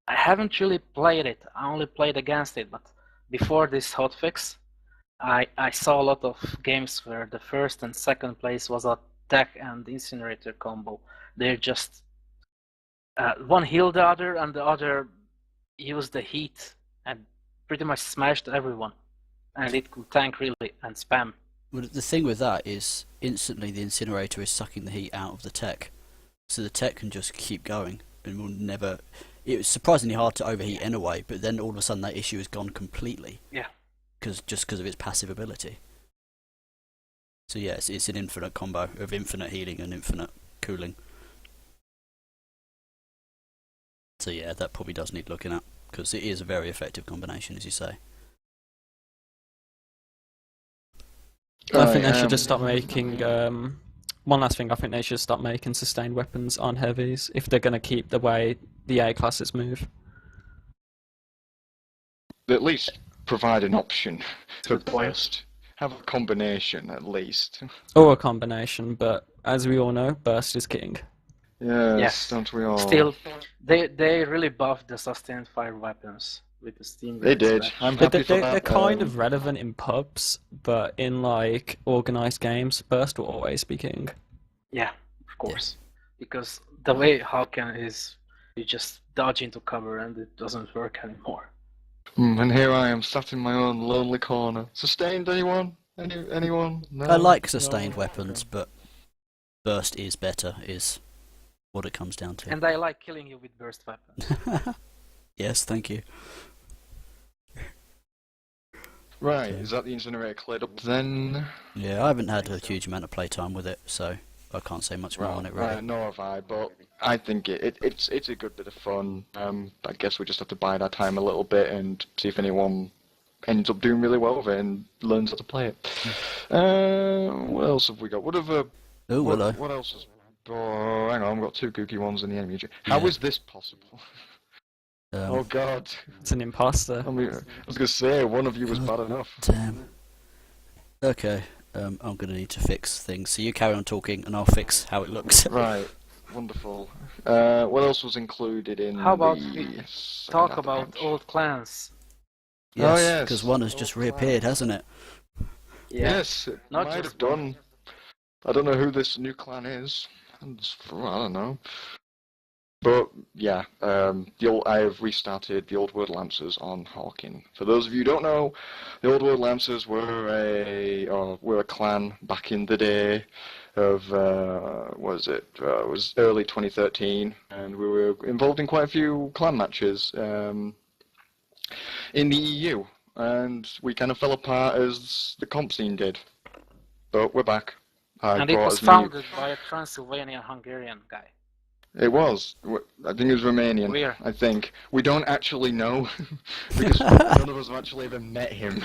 I haven't really played it. I only played against it, but before this hotfix, I saw a lot of games where the first and second place was a tech and incinerator combo. They're just one healed the other, and the other used the heat and pretty much smashed everyone. And it could tank really and spam. Well, the thing with that is instantly the incinerator is sucking the heat out of the tech, so the tech can just keep going and will never. It was surprisingly hard to overheat anyway, but then all of a sudden that issue is gone completely. Yeah. Just because of its passive ability. So yeah, it's an infinite combo of infinite healing and infinite cooling. So yeah, that probably does need looking at, because it is a very effective combination, as you say. I think they should just stop making. One last thing, I think they should stop making sustained weapons on heavies if they're going to keep the way the A classes move. At least provide an option for Good point. burst. Have a combination at least. Or a combination, but as we all know, burst is king. Yes, don't we all? Still, they really buffed the sustained fire weapons with the steam They grenades did. patch. I'm happy for that. They're kind of relevant in pubs, but in like organized games, burst will always be king. Yeah, of course. Because the way Hawken is, you just dodge into cover and it doesn't work anymore. And here I am, sat in my own lonely corner. Sustained, anyone? Anyone? No? I like sustained No? weapons, but burst is better, is what it comes down to. And I like killing you with burst weapons. Yes, thank you. Right, is that the incinerator cleared up then? Yeah, I haven't had a huge amount of playtime with it, so I can't say much more on it really. Right, nor have I, but I think it's a good bit of fun. I guess we just have to bide our time a little bit and see if anyone ends up doing really well with it and learns how to play it. What else have we got? What hello. What else is... Oh, hang on, I've got two kooky ones in the enemy. How Yeah. is this possible? Oh god. It's an imposter. I mean, I was going to say, one of you was bad enough. Damn. Okay, I'm going to need to fix things. So you carry on talking and I'll fix how it looks. Right, wonderful. What else was included in How about the we second talk half about patch? old clans? Yes, yes. because one has just reappeared, hasn't it? Yes, it Not might just have done. I don't know who this new clan is. I don't know. But yeah, I have restarted the Old World Lancers on Hawking. For those of you who don't know, the Old World Lancers were a clan back in the day of it was early 2013, and we were involved in quite a few clan matches in the EU, and we kind of fell apart as the comp scene did. But we're back. And it was founded by a Transylvanian Hungarian guy. It was. I think it was Romanian. Where? I think. We don't actually know, because none of us have actually ever met him.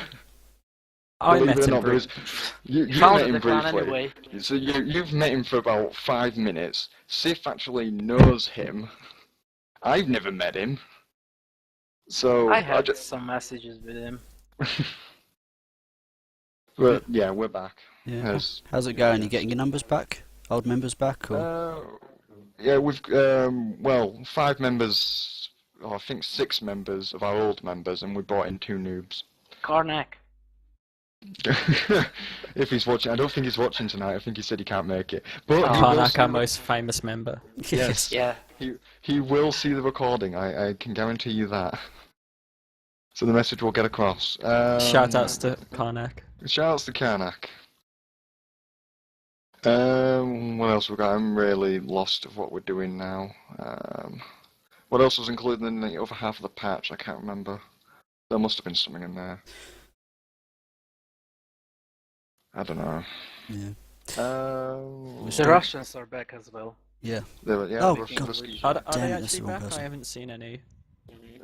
I Believe met it or him not, briefly. you met Founded him the clan briefly. anyway. So you've met him for about 5 minutes. Sif actually knows him. I've never met him. So I had some messages with him. But yeah, we're back. Yeah. How's it going? You getting your numbers back? Old members back? Or? Yeah, we've 5 members, or I think 6 members of our old members, and we brought in 2 noobs. Karnak. If he's watching, I don't think he's watching tonight. I think he said he can't make it. But he will Karnak, see our most famous member. Yes. Yeah. He will see the recording. I can guarantee you that. So the message will get across. Shout outs to Karnak. Shout outs to Karnak. What else we got? I'm really lost of what we're doing now. What else was included in the other half of the patch? I can't remember. There must have been something in there. I don't know. Yeah. The Russians are back as well. Yeah. Oh, God. Are Damn they it, that's actually the wrong back? person. I haven't seen any.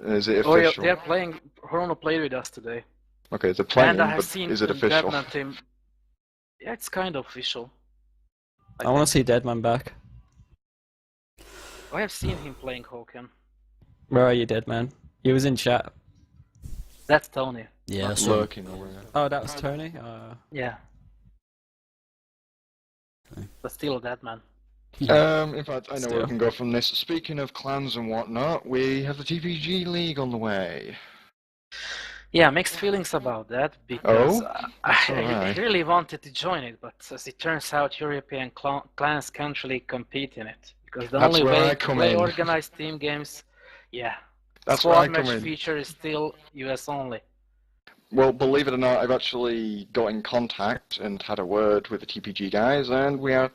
Is it Oh yeah, official? they're playing. Horono played with us today. Okay, they're playing, And I have but seen is it the official? Deadman team. Yeah, it's kind of official. I want to see Deadman back. I have seen him playing Hawken. Where are you, Deadman? He was in chat. That's Tony. Yeah, so Lurking away. Oh, that was Tony? Yeah. Okay. But still a Deadman. In fact, I know where we Still. can go from this. Speaking of clans and whatnot, we have the TPG League on the way. Yeah, mixed feelings about that because That's I alright. really wanted to join it, but as it turns out, European clans can't really compete in it because the That's only where I way to come play in. organized team games, That's where I squad come match in. feature is still US only. Well, believe it or not, I've actually got in contact and had a word with the TPG guys, and we are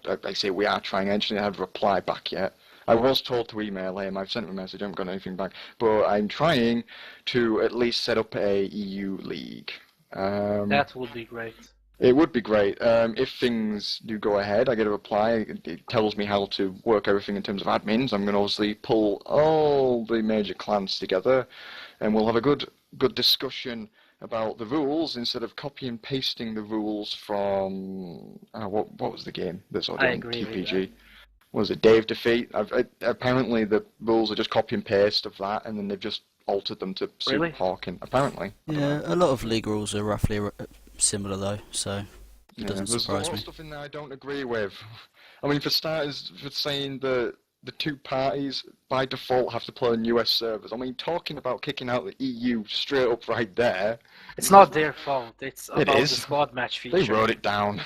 trying. I actually haven't replied back yet. I was told to email him. I've sent him a message. I haven't got anything back. But I'm trying to at least set up a EU league. That would be great. It would be great. If things do go ahead, I get a reply. It tells me how to work everything in terms of admins. I'm going to obviously pull all the major clans together, and we'll have a good discussion about the rules instead of copy and pasting the rules from what was the game that's I already on agree with TPG? Was it Dave Defeat? Apparently the rules are just copy and paste of that, and then they've just altered them to suit Really? Hawking. Apparently. I don't Yeah, know. a lot of league rules are roughly similar though, so it Yeah, doesn't there's a surprise lot me. of stuff in there I don't agree with. I mean, for starters, for saying the two parties by default have to play on US servers. I mean, talking about kicking out the EU straight up right there. It's not their fault. It's It about the is. squad match They feature. wrote it down.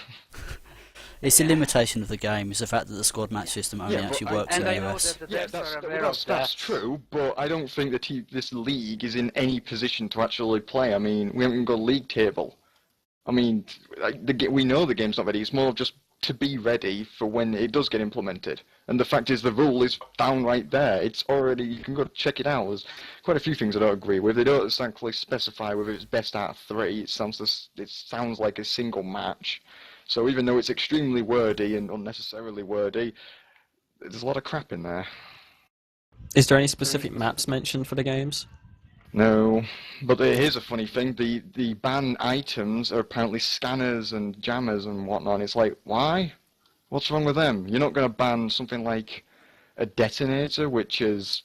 It's a limitation of the game. It's the fact that the squad match system only Yeah, but actually I- works in And the I know US. that the Yeah, devs are well, aware of that's that. true, but I don't think that this league is in any position to actually play. I mean, we haven't even got a league table. I mean, we know the game's not ready. It's more of just to be ready for when it does get implemented. And the fact is, the rule is down right there. It's already, you can go check it out. There's quite a few things I don't agree with. They don't exactly specify whether it's best out of 3. It sounds like a single match. So even though it's extremely wordy and unnecessarily wordy, there's a lot of crap in there. Is there any specific maps mentioned for the games? No, but here's a funny thing. The ban items are apparently scanners and jammers and whatnot. It's like, why? What's wrong with them? You're not going to ban something like a detonator, which it's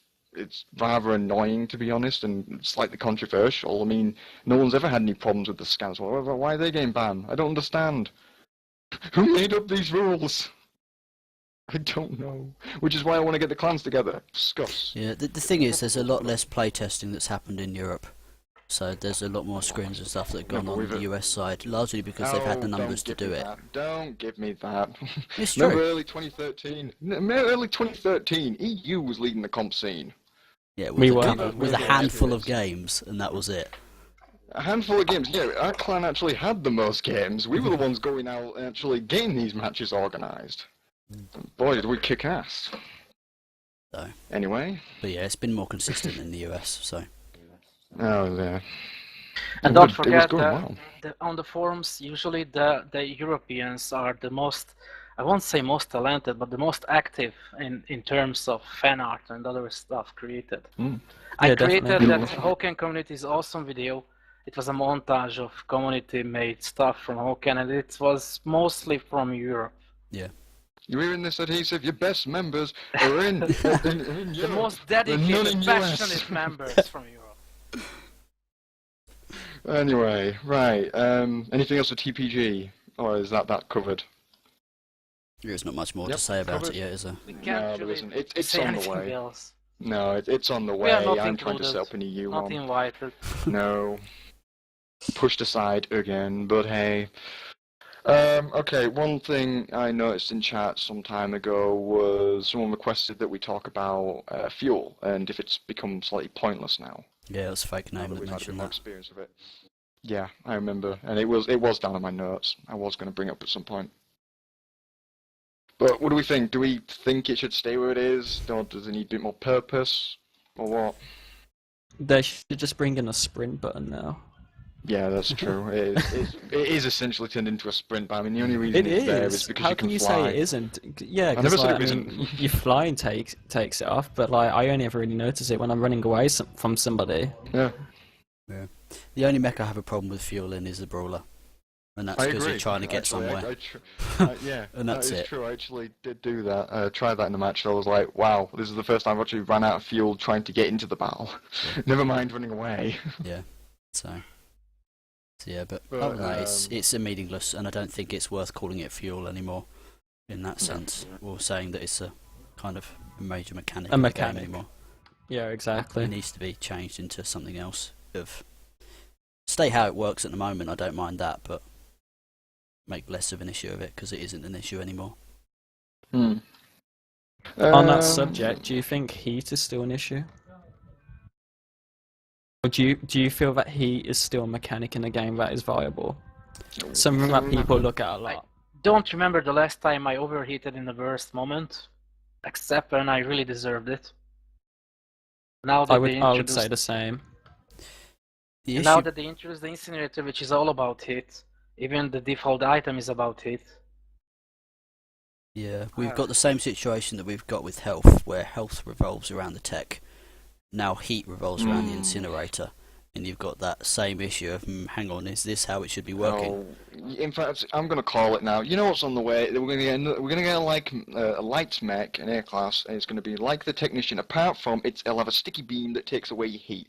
rather annoying, to be honest, and slightly controversial. I mean, no one's ever had any problems with the scanners. Why are they getting banned? I don't understand. Who made up these rules? I don't know. Which is why I want to get the clans together. Discuss. Yeah, the thing is, there's a lot less playtesting that's happened in Europe. So there's a lot more scrims and stuff that have gone but on we've- the US side, largely because they've had the numbers to do it. Don't give me that. It's Remember true. early 2013? Early 2013, EU was leading the comp scene. Yeah, We were. with a handful of games, and that was it. A handful of games. Yeah, our clan actually had the most games. We were the ones going out and actually getting these matches organised. Boy, did we kick ass. So, Anyway. but yeah, it's been more consistent in the US. So Oh, yeah. And It don't was forget going that well. on the forums, usually the Europeans are the most, I won't say most talented, but the most active in terms of fan art and other stuff created. Mm. I Yeah, created definitely. that Hoken Community's awesome video. It was a montage of community-made stuff from Hoken, and it was mostly from Europe. You're hearing this adhesive? Your best members are in Europe. The most They're none dedicated, in US. passionate members from Europe. Anyway, right. Anything else with TPG? Or is that covered? there's not much more Yep, to say about covered. it yet, is there? We can't No, there really isn't. It's say on the anything way. else. No, it's on the We are way. not I'm trying to included, set up an EU Not one. invited. No. Pushed aside again, but hey. Okay, one thing I noticed in chat some time ago was someone requested that we talk about fuel and if it's become slightly pointless now. Yeah, it was a fake Now name that that we've had a bit mentioned more that. experience of it. Yeah, I remember, and it was down in my notes. I was going to bring it up at some point. But what do we think? Do we think it should stay where it is? Or does it need a bit more purpose? Or what? They should just bring in a sprint button now. Yeah, that's true. It is essentially turned into a sprint, but I mean, the only reason It it's there is is. because How you can you fly. say it isn't? Yeah, I never because said like, it I mean, isn't. your flying takes it off, but like I only ever really notice it when I'm running away from somebody. Yeah, The only mech I have a problem with fuel in is the brawler, and that's I because agree. you're trying to get Actually, somewhere. Yeah, And that's that is it. true. I actually did do that. Tried that in the match. I was like, wow, this is the first time I've actually ran out of fuel trying to get into the battle. Never mind running away. So yeah, but But, other than that, it's a meaningless, and I don't think it's worth calling it fuel anymore. In that No. sense, or saying that it's a kind of a major mechanic A of the game mechanic. anymore. Yeah, exactly. It needs to be changed into something else. Stay how it works at the moment. I don't mind that, but make less of an issue of it because it isn't an issue anymore. On that subject, do you think heat is still an issue? Or do you feel that heat is still a mechanic in the game that is viable? Something that people look at a lot. Don't remember the last time I overheated in the worst moment, except when I really deserved it. Now that I they would introduced, say the same. The and issue, now that they introduced the incinerator, which is all about heat, Even the default item is about heat. Yeah, we've got the same situation that we've got with health, where health revolves around the tech. Now heat revolves around the incinerator, and you've got that same issue of, hang on, is this how it should be working? Oh, in fact, I'm gonna call it now. You know what's on the way? We're gonna get a light mech, an air class, and it's gonna be like the technician. Apart from it'll have a sticky beam that takes away heat.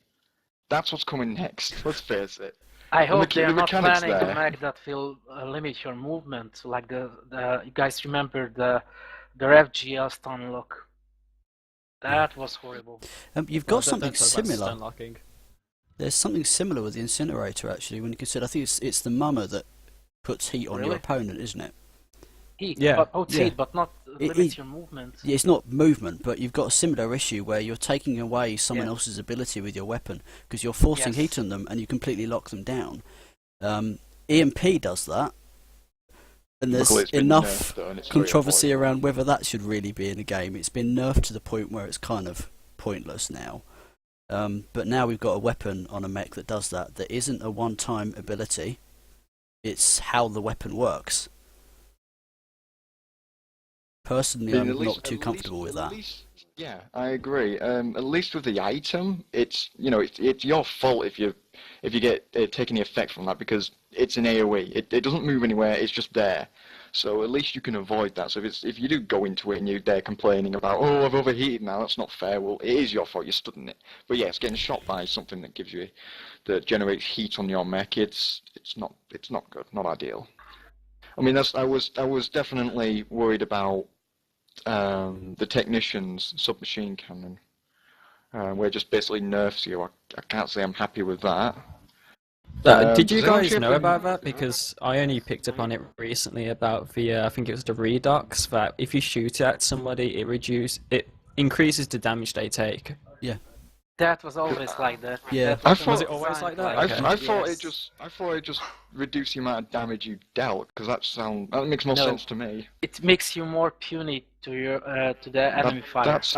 That's what's coming next. Let's face it. I hope they're the not mechanics planning a there. mech that will limit your movement, like you guys remember the FGL stun lock. That was horrible. You've Well, got something don't talk about similar. stun locking. There's something similar with the incinerator, actually, when you consider. I think it's the mummer that puts heat on your Really? opponent, isn't it? Heat, Yeah, but yeah. heat, but not It- limit it- your movement. Yeah, it's not movement, but you've got a similar issue where you're taking away someone Yeah. else's ability with your weapon because you're forcing Yes. heat on them and you completely lock them down. EMP does that, and there's Luckily, it's been enough nerfed, though, and it's very controversy avoidable. around whether that should really be in a game. It's been nerfed to the point where it's kind of pointless now. But now we've got a weapon on a mech that does that. That isn't a one-time ability. It's how the weapon works. Personally, I mean, I'm not too comfortable with that. Yeah, I agree. At least with the item, it's it's your fault if you get taking the effect from that because it's an AOE. It doesn't move anywhere. It's just there. So at least you can avoid that. So if you do go into it and you're there complaining about, oh, I've overheated now, that's not fair. Well, it is your fault. You stood in it. But yeah, it's getting shot by something that generates heat on your mech. It's not good. Not ideal. I mean, I was definitely worried about the technician's submachine cannon, where it just basically nerfs you. I can't say I'm happy with that. Did you does anyone guys actually know have about that? Because I only picked up on it recently about the I think it was the redux that if you shoot at somebody, it increases the damage they take. That was always like that. Yeah. That I was thought- Was it always like that? Okay. I thought Yes. I thought it just reduced the amount of damage you dealt because that makes more No. sense to me. It makes you more puny to your to the enemy fire. That's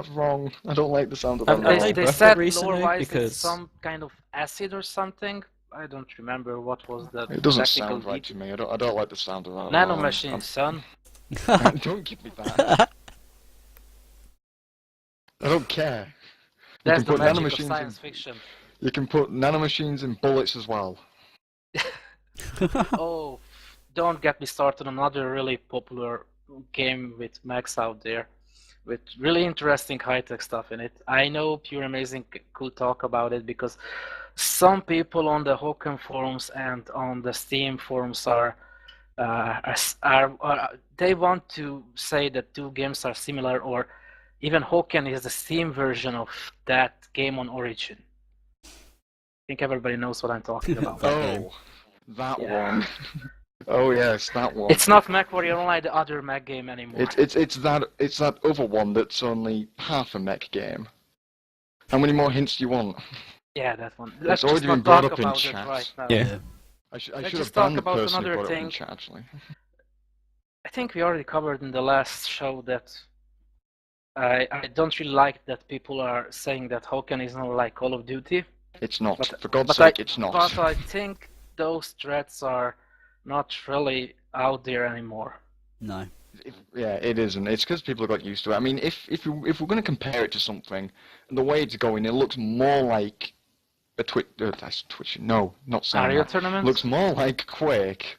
wrong. I don't like the sound of Have- that. have at all. they They buffed said it recently? lore-wise Because it's some kind of acid or something. I don't remember what was the It doesn't technical sound right to detail. me. I don't like the sound of that. at all. Nanomachine, son. Don't give me that. I don't care. You That's can the put magic of nanomachines science in. fiction. You can put nanomachines in bullets as well. Oh, don't get me started on another really popular game with mechs out there, with really interesting high-tech stuff in it. I know Pure Amazing could talk about it because some people on the Hoken forums and on the Steam forums they want to say that two games are similar, or even Hoken is the Steam version of that game on Origin. I think everybody knows what I'm talking about. That game. That Yeah. one. Oh yes, that one. It's not MechWarrior Online, the other mech game anymore. It's that other one that's only half a mech game. How many more hints do you want? Yeah, that one. It's Let's already just not been brought talk up in about it chat. right now. Yeah. I should Let's have just talk banned the about person who another brought it up in thing. chat actually. I think we already covered in the last show that I don't really like that people are saying that Hoken is not like Call of Duty. It's not. But- For God's but sake, it's not. But I think those threats are not really out there anymore. No. Yeah, it isn't. It's because people have got used to it. I mean, if we're going to compare it to something, the way it's going, it looks more like a Twitch. No, not saying Aria that. tournament? Looks more like Quake.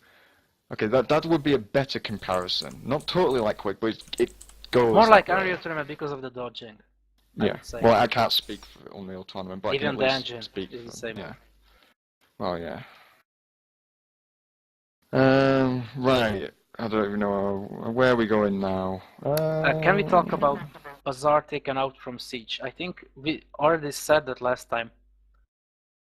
Okay, that would be a better comparison. Not totally like Quake, but it goes More like that way. Aria tournament because of the dodging. I Yeah. would say. Well, I can't speak for Unreal Tournament, but Even I can the at least engine speak is the for same. yeah. Well, yeah. Right. I don't even know where are we going now. Can we talk about Bazaar taken out from Siege? I think we already said that last time,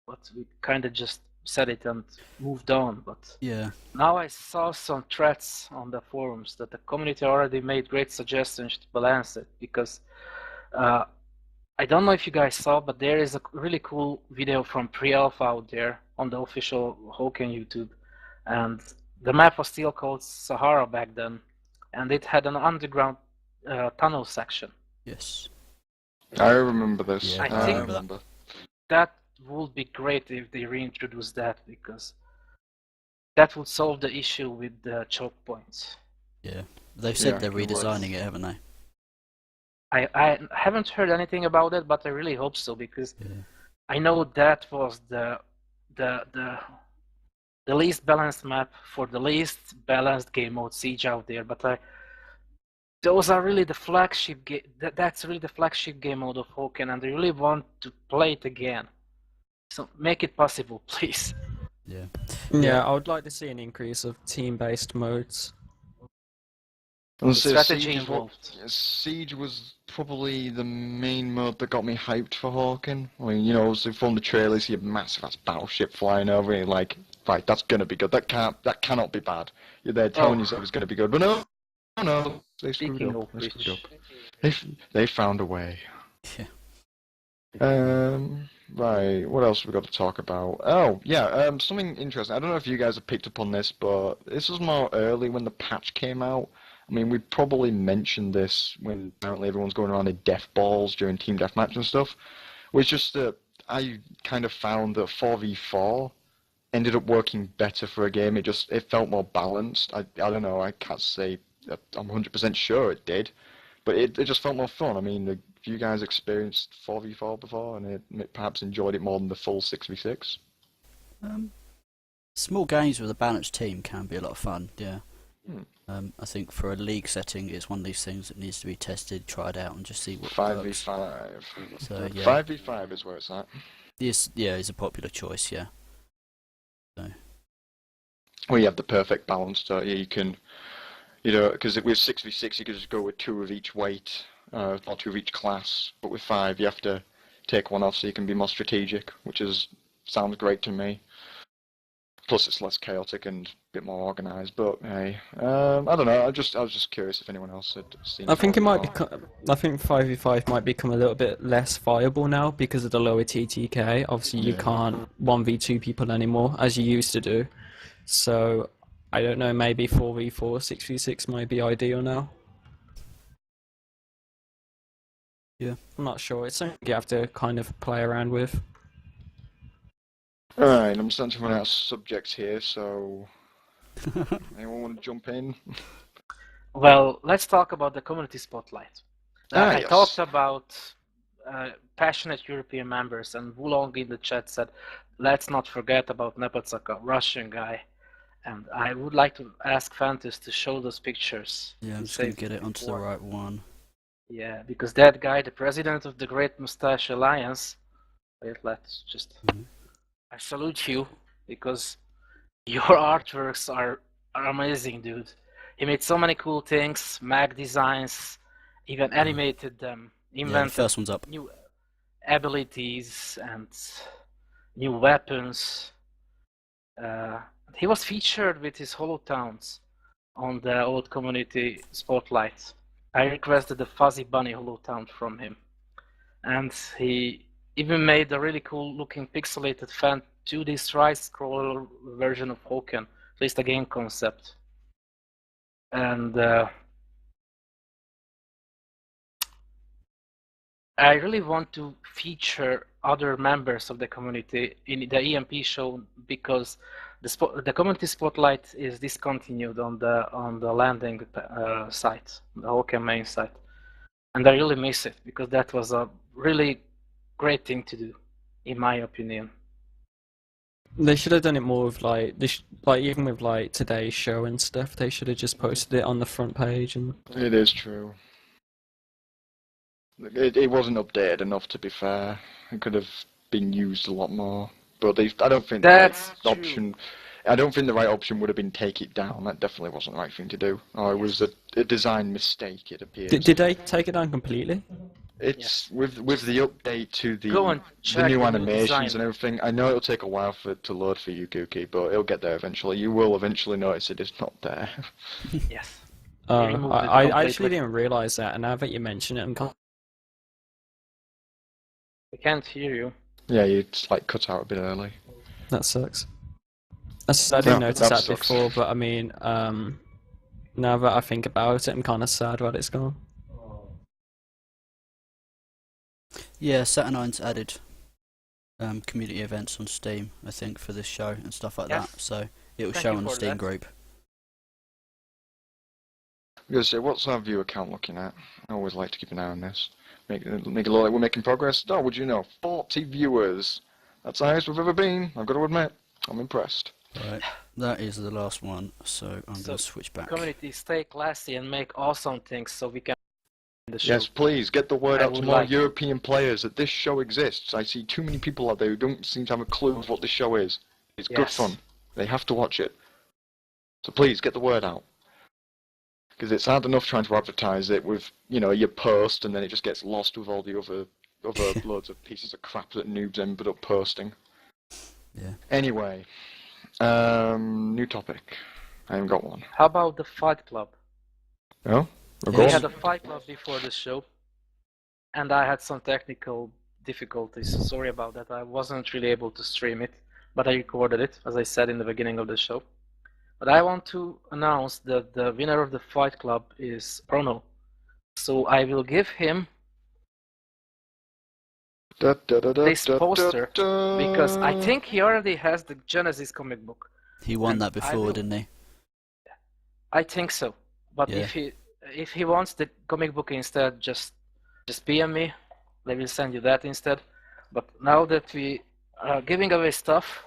but we kind of just said it and moved on. But Yeah. now I saw some threads on the forums that the community already made great suggestions to balance it, because I don't know if you guys saw, but there is a really cool video from pre-alpha out there on the official Hoken YouTube, and the map was still called Sahara back then, and it had an underground tunnel section. Yes. I remember this. Yeah, I think- remember. That would be great if they reintroduce that, because that would solve the issue with the choke points. Yeah, they've said Yeah, they're it would. redesigning it, haven't they? I haven't heard anything about it, but I really hope so, because Yeah. I know that was the the least balanced map for the least balanced game mode Siege out there. But those are really the flagship game. That's really the flagship game mode of Hoken, and I really want to play it again. So make it possible, please. Yeah. Yeah, I would like to see an increase of team-based modes. And The so strategy involved. Siege was probably the main mode that got me hyped for Hawken. I mean, you know, obviously from the trailers, you had massive ass battleship flying over, and you're like, right, that's gonna be good. That cannot be bad. You're there telling yourself it's gonna be good, but no, they screwed Speaking up. of They screwed which, up. They found a way. Yeah. Right, what else have we got to talk about? Oh, yeah, something interesting. I don't know if you guys have picked up on this, but this was more early when the patch came out. I mean, we probably mentioned this when apparently everyone's going around in death balls during Team Deathmatch and stuff. Was just that I kind of found that 4v4 ended up working better for a game. It felt more balanced. I don't know. I can't say that I'm 100% sure it did, but it just felt more fun. I mean, have you guys experienced 4v4 before and perhaps enjoyed it more than the full 6v6? Small games with a balanced team can be a lot of fun. Yeah. Hmm. I think for a league setting, it's one of these things that needs to be tested, tried out, and just see what works. 5v5. So yeah, 5v5 is where it's at. this is a popular choice. Yeah. So Well, you have the perfect balance, don't you? You can, because with 6v6 you can just go with 2 of each weight, or 2 of each class. But with 5 you have to take one off so you can be more strategic, which sounds great to me. Plus it's less chaotic and a bit more organised. But hey, I don't know. I was just curious if anyone else had seen. I think it might 4v4. I think 5v5 might become a little bit less viable now because of the lower TTK. Obviously, you Yeah. can't 1v2 people anymore as you used to do. So, I don't know, maybe 4v4, 6v6 might be ideal now. Yeah. I'm not sure. It's something you have to kind of play around with. Alright, I'm starting to run out of subjects here, so anyone want to jump in? well, let's talk about the community spotlight. I Yes. talked about passionate European members, and Wulong in the chat said, let's not forget about Nepotsaka, Russian guy. And I would like to ask Fantus to show those pictures. yeah, I'm He just gonna saved get it them onto the before. right one. Yeah, because that guy, the president of the Great Mustache Alliance, wait, let's just. Mhm. I salute you because your artworks are amazing, dude. He made so many cool things, mag designs, even animated them, Yeah, the invented first one's up. new abilities and new weapons. He was featured with his Hollow Towns on the old community spotlight. I requested a Fuzzy Bunny Hollow Town from him, and he even made a really cool looking pixelated fan 2D stride scroller version of Hoken, at least a game concept. And I really want to feature other members of the community in the EMP show because the community spotlight is discontinued on the landing site, the Hoken main site, and I really miss it because that was a really great thing to do, in my opinion. They should have done it more with like even with like today's show and stuff. They should have just posted it on the front page and. It is true. It wasn't updated enough, to be fair. It could have been used a lot more. But I don't think That's the true. right option. I don't think the right option would have been take it down. That definitely wasn't the right thing to do. Or it was a design mistake. It appears. Did they take it down completely? It's with the update to Go and the check new the new animations design. and everything. I know it'll take a while for it to load for you, Gookie, but it'll get there eventually. You will eventually notice it is not there. Yes. They removed it I completely. actually didn't realize that, and now that you mention it, I'm kind. I can't hear you. Yeah, you just like cut out a bit early. That sucks. I didn't No, notice that that sucks. before, but I mean, now that I think about it, I'm kind of sad that it's gone. Yeah, Saturnine's added community events on Steam, I think, for this show and stuff like Yes. that. So It will Thank show you on the for Steam that. group. I'm gonna say, what's our view account looking at? I always like to keep an eye on this. Make it look like we're making progress. Oh, would you know? 40 viewers. That's the highest we've ever been. I've got to admit, I'm impressed. Right, that is the last one, so I'm So, going to switch back. Community, stay classy and make awesome things so we can the show. Yes, please get the word I out to would more like to. European players that this show exists. I see too many people out there who don't seem to have a clue of what this show is. It's good Yes. fun. They have to watch it. So please get the word out. Because it's hard enough trying to advertise it with, your post, and then it just gets lost with all the other loads of pieces of crap that noobs ended up posting. Yeah. Anyway, new topic. I haven't got one. How about the Fight Club? Oh, of Yeah, We course. had a Fight Club before the show, and I had some technical difficulties. Sorry about that. I wasn't really able to stream it, but I recorded it, as I said in the beginning of the show. But I want to announce that the winner of the Fight Club is Prono. So I will give him this poster because I think he already has the Genesis comic book. He won And that before, didn't he? I think so. But Yeah. if he wants the comic book instead, just PM me. I will send you that instead. But now that we are giving away stuff,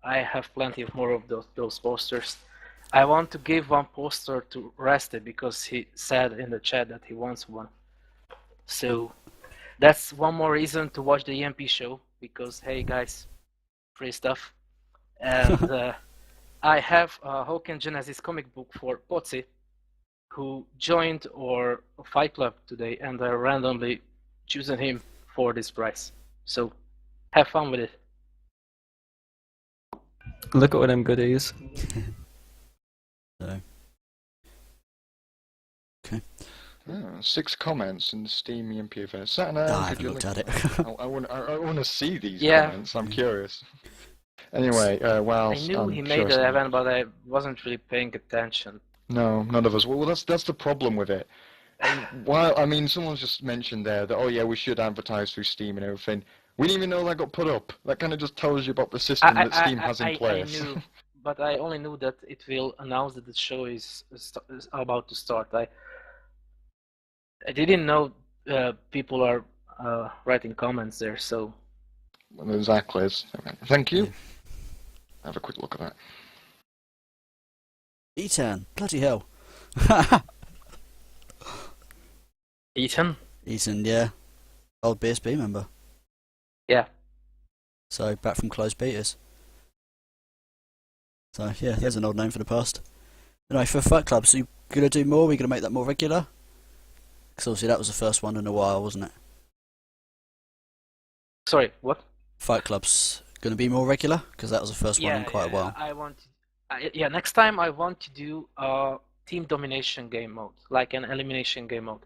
I have plenty of more of those posters. I want to give one poster to Rusty because he said in the chat that he wants one. So that's one more reason to watch the EMP show because hey guys, free stuff. And I have a Hawk and Genesis comic book for Potsy, who joined our Fight Club today, and I randomly chosen him for this prize. So have fun with it. Look at all them goodies. So, 6 comments in the Steam EMP event. Saturday, I could haven't you looked link- at it. I want to see these Yeah. comments. I'm curious. Anyway, I whilst knew I'm he made curious the now- event, but I wasn't really paying attention. No, none of us. Well, that's the problem with it. Someone's just mentioned there that, oh yeah, we should advertise through Steam and everything. We didn't even know that got put up. That kind of just tells you about the system that Steam has in place. I knew, but I only knew that it will announce that the show is about to start. I didn't know people are writing comments there, so Well, exactly. Thank you. Yeah. Have a quick look at that. Etan, bloody hell. Ethan, Etan, yeah. Old BSB member. yeah. So, back from closed beaters. So, yeah, there's an old name for the past. Anyway, for Fight Club, so you going to do more? We're going to make that more regular? Because obviously that was the first one in a while, wasn't it? Sorry, what? Fight Club's going to be more regular? Because that was the first one in quite a while. I want. Next time I want to do a team domination game mode, like an elimination game mode.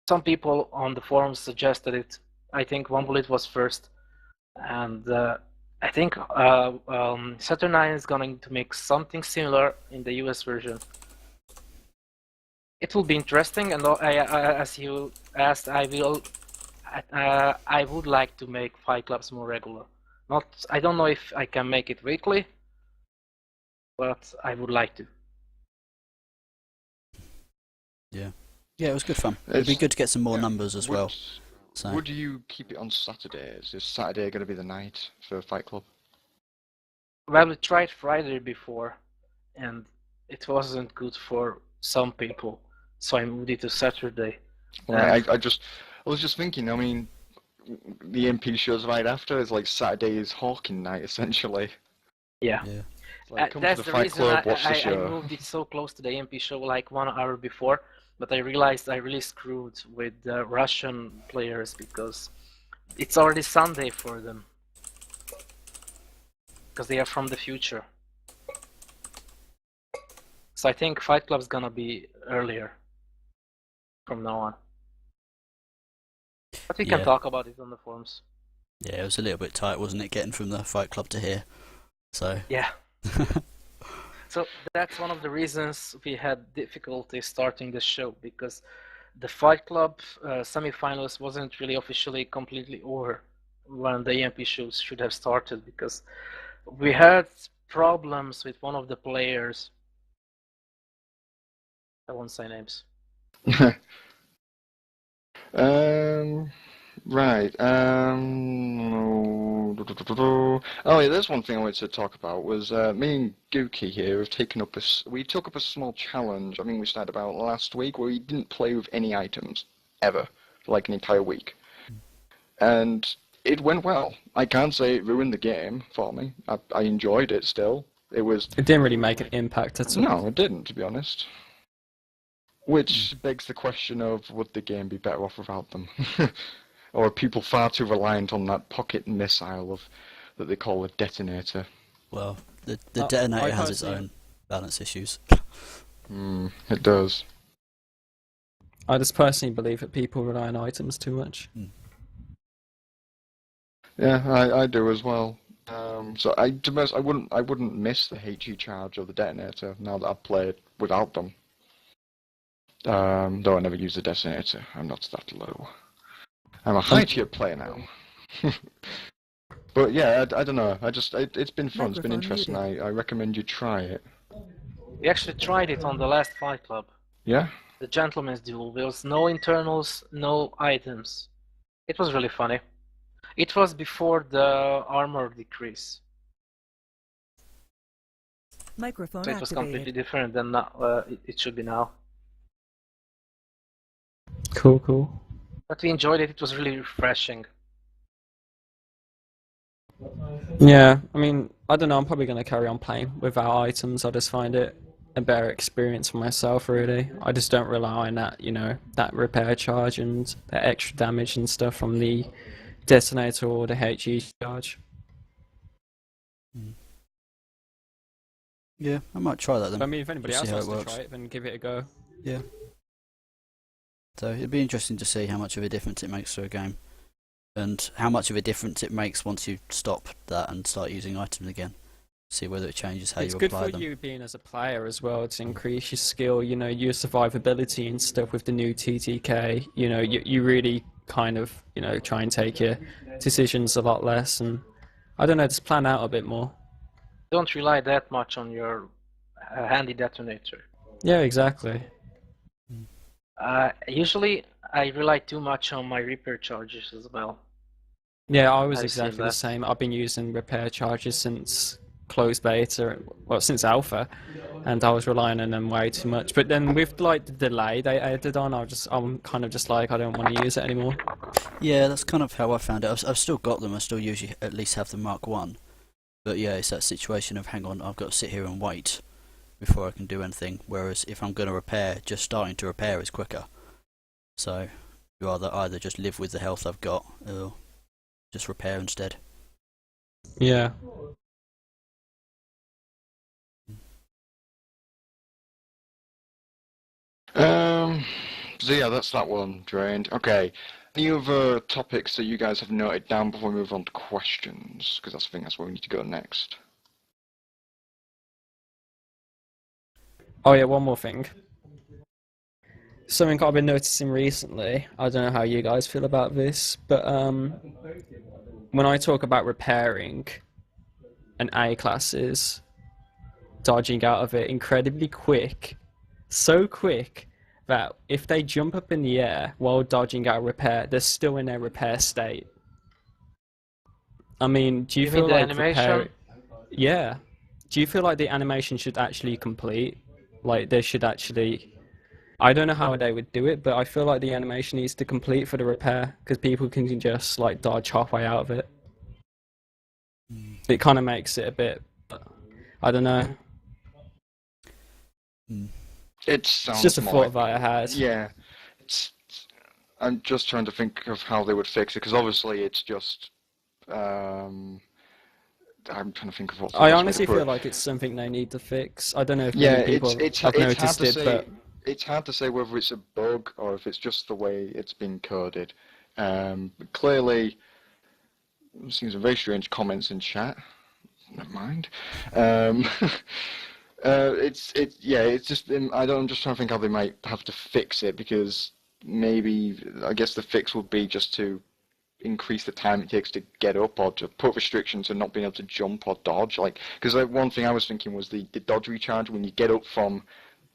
Some people on the forums suggested it. I think One Bullet was first, and I think Saturnine is going to make something similar in the US version. It will be interesting, and as you asked, I would like to make Fight Clubs more regular. I don't know if I can make it weekly, but I would like to. Yeah, it was good fun. It'd be good to get some more numbers as well. So. Would you keep it on Saturdays? Is Saturday going to be the night for Fight Club? Well, we tried Friday before, and it wasn't good for some people, so I moved it to Saturday. Well, I was just thinking. I mean, the MP shows right after is like Saturday's Hawking night, essentially. Yeah. Like, come That's to the the Fight reason Club, watch the I show. moved it so close to the MP show, like 1 hour before. But I realized I really screwed with the Russian players because it's already Sunday for them. Because they are from the future. So I think Fight Club's gonna be earlier from now on. But we can talk about it on the forums. Yeah, it was a little bit tight, wasn't it, getting from the Fight Club to here? So. Yeah. So that's one of the reasons we had difficulty starting the show, because the Fight Club semi-finals wasn't really officially completely over. when the EMP shoots should have started, because we had problems with one of the players. I won't say names. Right. Oh yeah, there's one thing I wanted to talk about was me and Gookie here have taken up we took up a small challenge. I mean, we started about last week where we didn't play with any items ever for like an entire week, and it went well. I can't say it ruined the game for me. I enjoyed it still. It was It didn't really make an impact at all. no, it didn't, to be honest. Which begs the question of, would the game be better off without them? Or are people far too reliant on that pocket missile that they call a detonator? Well, the I detonator has its personally- own balance issues. It does. I just personally believe that people rely on items too much. Yeah, I do as well. So to be honest, I wouldn't miss the HE charge or the detonator now that I've played without them. Though I never use the detonator, I'm not that low. I'm a high tier player now. But yeah, I don't know. It's been fun. It's been Microphone interesting. muted. I recommend you try it. We actually tried it on the last Fight Club, Yeah. the Gentleman's Duel. There was no internals, no items. It was really funny. It was before the armor decrease, Microphone so it was completely activated. different than it should be now. Cool. But we enjoyed it. It was really refreshing. Yeah, I mean, I don't know, I'm probably going to carry on playing without items. I just find it a better experience for myself, really. I just don't rely on that, that repair charge and that extra damage and stuff from the detonator or the HE charge. Yeah, I might try that then. But, I mean, if anybody We'll else see how wants it to works. try it, then give it a go. Yeah. So it'd be interesting to see how much of a difference it makes to a game, and how much of a difference it makes once you stop that and start using items again. See whether it changes how It's you good apply for them. you being as a player as well to increase your skill, your survivability and stuff with the new TTK. You really kind of, try and take your decisions a lot less and, I don't know, just plan out a bit more. Don't rely that much on your handy detonator. Yeah, exactly. Usually, I rely too much on my repair charges as well. Yeah, I was I've seen exactly the that. same. I've been using repair charges since closed beta, well, since alpha, and I was relying on them way too much. But then with like the delay they added on, I'm kind of just like I don't want to use it anymore. Yeah, that's kind of how I found it. I've still got them. I still usually at least have the Mark 1. But yeah, it's that situation of, hang on, I've got to sit here and wait before I can do anything. Whereas if I'm going to repair, just starting to repair is quicker. So you either just live with the health I've got, or just repair instead. Yeah. So yeah, that's that one drained. Okay. Any other topics that you guys have noted down before we move on to questions? Because I think that's where we need to go next. Oh yeah, one more thing. Something I've been noticing recently. I don't know how you guys feel about this, but when I talk about repairing an A classes, dodging out of it incredibly quick, so quick that if they jump up in the air while dodging out a repair, they're still in their repair state. I mean, do you You feel mean the like animation? Yeah. Do you feel like the animation should actually complete? Like they should actually. I don't know how they would do it, but I feel like the animation needs to complete for the repair because people can just like dodge halfway out of it. It kind of makes it a bit. I don't know. It It's sounds just a more thought like, that I had. yeah. I'm just trying to think of how they would fix it because obviously it's just. I'm trying to think of what. I honestly feel like it's something they need to fix. I don't know if Yeah, many people it's have hard noticed to it, say. but It's hard to say whether it's a bug or if it's just the way it's been coded. Clearly, I'm seeing some very strange comments in chat. Never mind. It's just I'm just trying to think how they might have to fix it because maybe I guess the fix would be just to increase the time it takes to get up, or to put restrictions on not being able to jump or dodge? Like, because one thing I was thinking was the dodge recharge when you get up from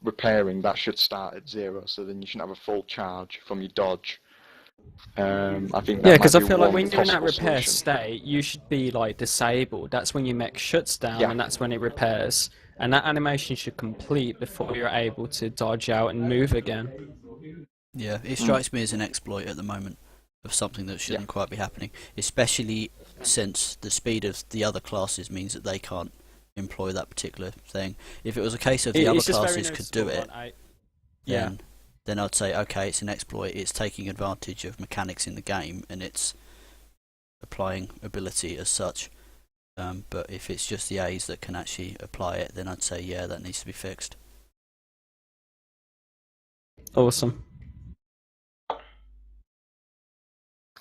repairing, that should start at 0, so then you shouldn't have a full charge from your dodge. I think Yeah, that might because I be feel like one when you're in that possible repair solution. state, you should be like disabled. That's when your mech shuts down, Yeah. and that's when it repairs. And that animation should complete before you're able to dodge out and move again. Yeah, it strikes me as an exploit at the moment of something that shouldn't quite be happening, especially since the speed of the other classes means that they can't employ that particular thing. If it was a case of the other It's just very classes could do noticeable, it, yeah. then I'd say, okay, it's an exploit, it's taking advantage of mechanics in the game, and it's applying ability as such. But if it's just the A's that can actually apply it, then I'd say, yeah, that needs to be fixed. Awesome.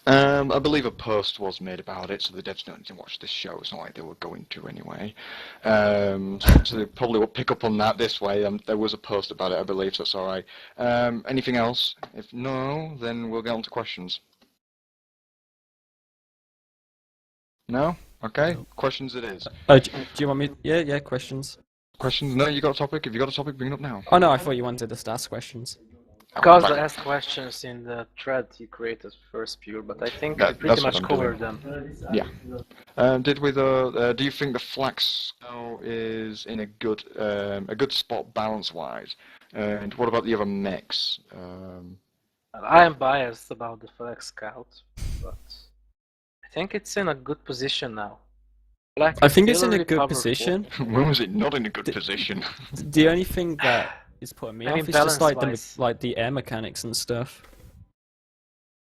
I believe a post was made about it, so the devs don't need to watch this show. It's not like they were going to anyway. So they probably will pick up on that this way. There was a post about it, I believe, so that's alright. Anything else? If no, then we'll get on to questions. No? Okay, Nope. questions it is. Do you want me? Yeah, questions. Questions? No, you got a topic? If you got a topic, bring it up now. Oh no, I thought you wanted us to ask questions. Because right. I asked questions in the thread you created first, Pure, but I think That- we pretty that's what much I'm doing. covered them. Yeah. Do you think the flax is in a good spot balance-wise? And what about the other mechs? I am biased about the Flex Scout, but I think it's in a good position now. Black I is think it's still in a really good powerful. position. When was it not in a good D- position? The only thing that is putting me I off mean, is just like balance-wise. the air mechanics and stuff.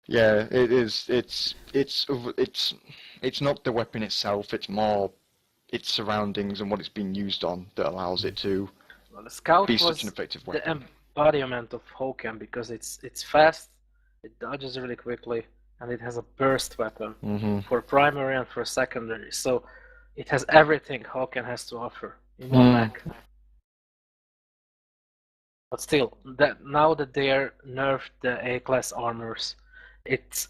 Yeah, it is. It's not the weapon itself. It's more its surroundings and what it's being used on that allows it to Well, the Scout be was such an effective the weapon. embodiment of Hoken because it's fast, it dodges really quickly, and it has a burst weapon Mm-hmm. for primary and for secondary. So it has everything Hoken has to offer in one mech. But still, now that they're nerfed the A-class armors, it's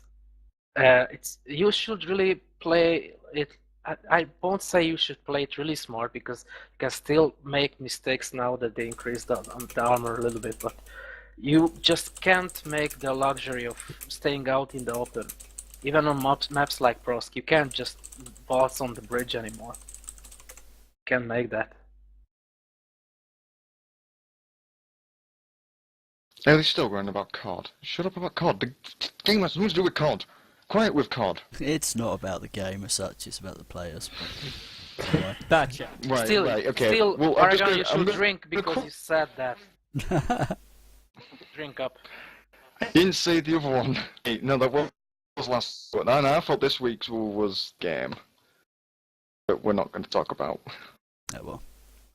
you should really play it. I won't say you should play it really smart because you can still make mistakes now that they increase the armor a little bit, but you just can't make the luxury of staying out in the open. Even on maps like Prosk, you can't just boss on the bridge anymore. You can't make that. They're still going about COD. Shut up about COD. The game has nothing to do with COD. Quiet with COD. It's not about the game as such, it's about the players. But anyway. Gotcha. Right, Still, right, okay. still, Well, I'm just Paragon, gonna, you I'm should gonna, drink because you said that. Drink up. I didn't say the other one. No, that was last. No, I thought this week's was game. But we're not going to talk about. Yeah, well.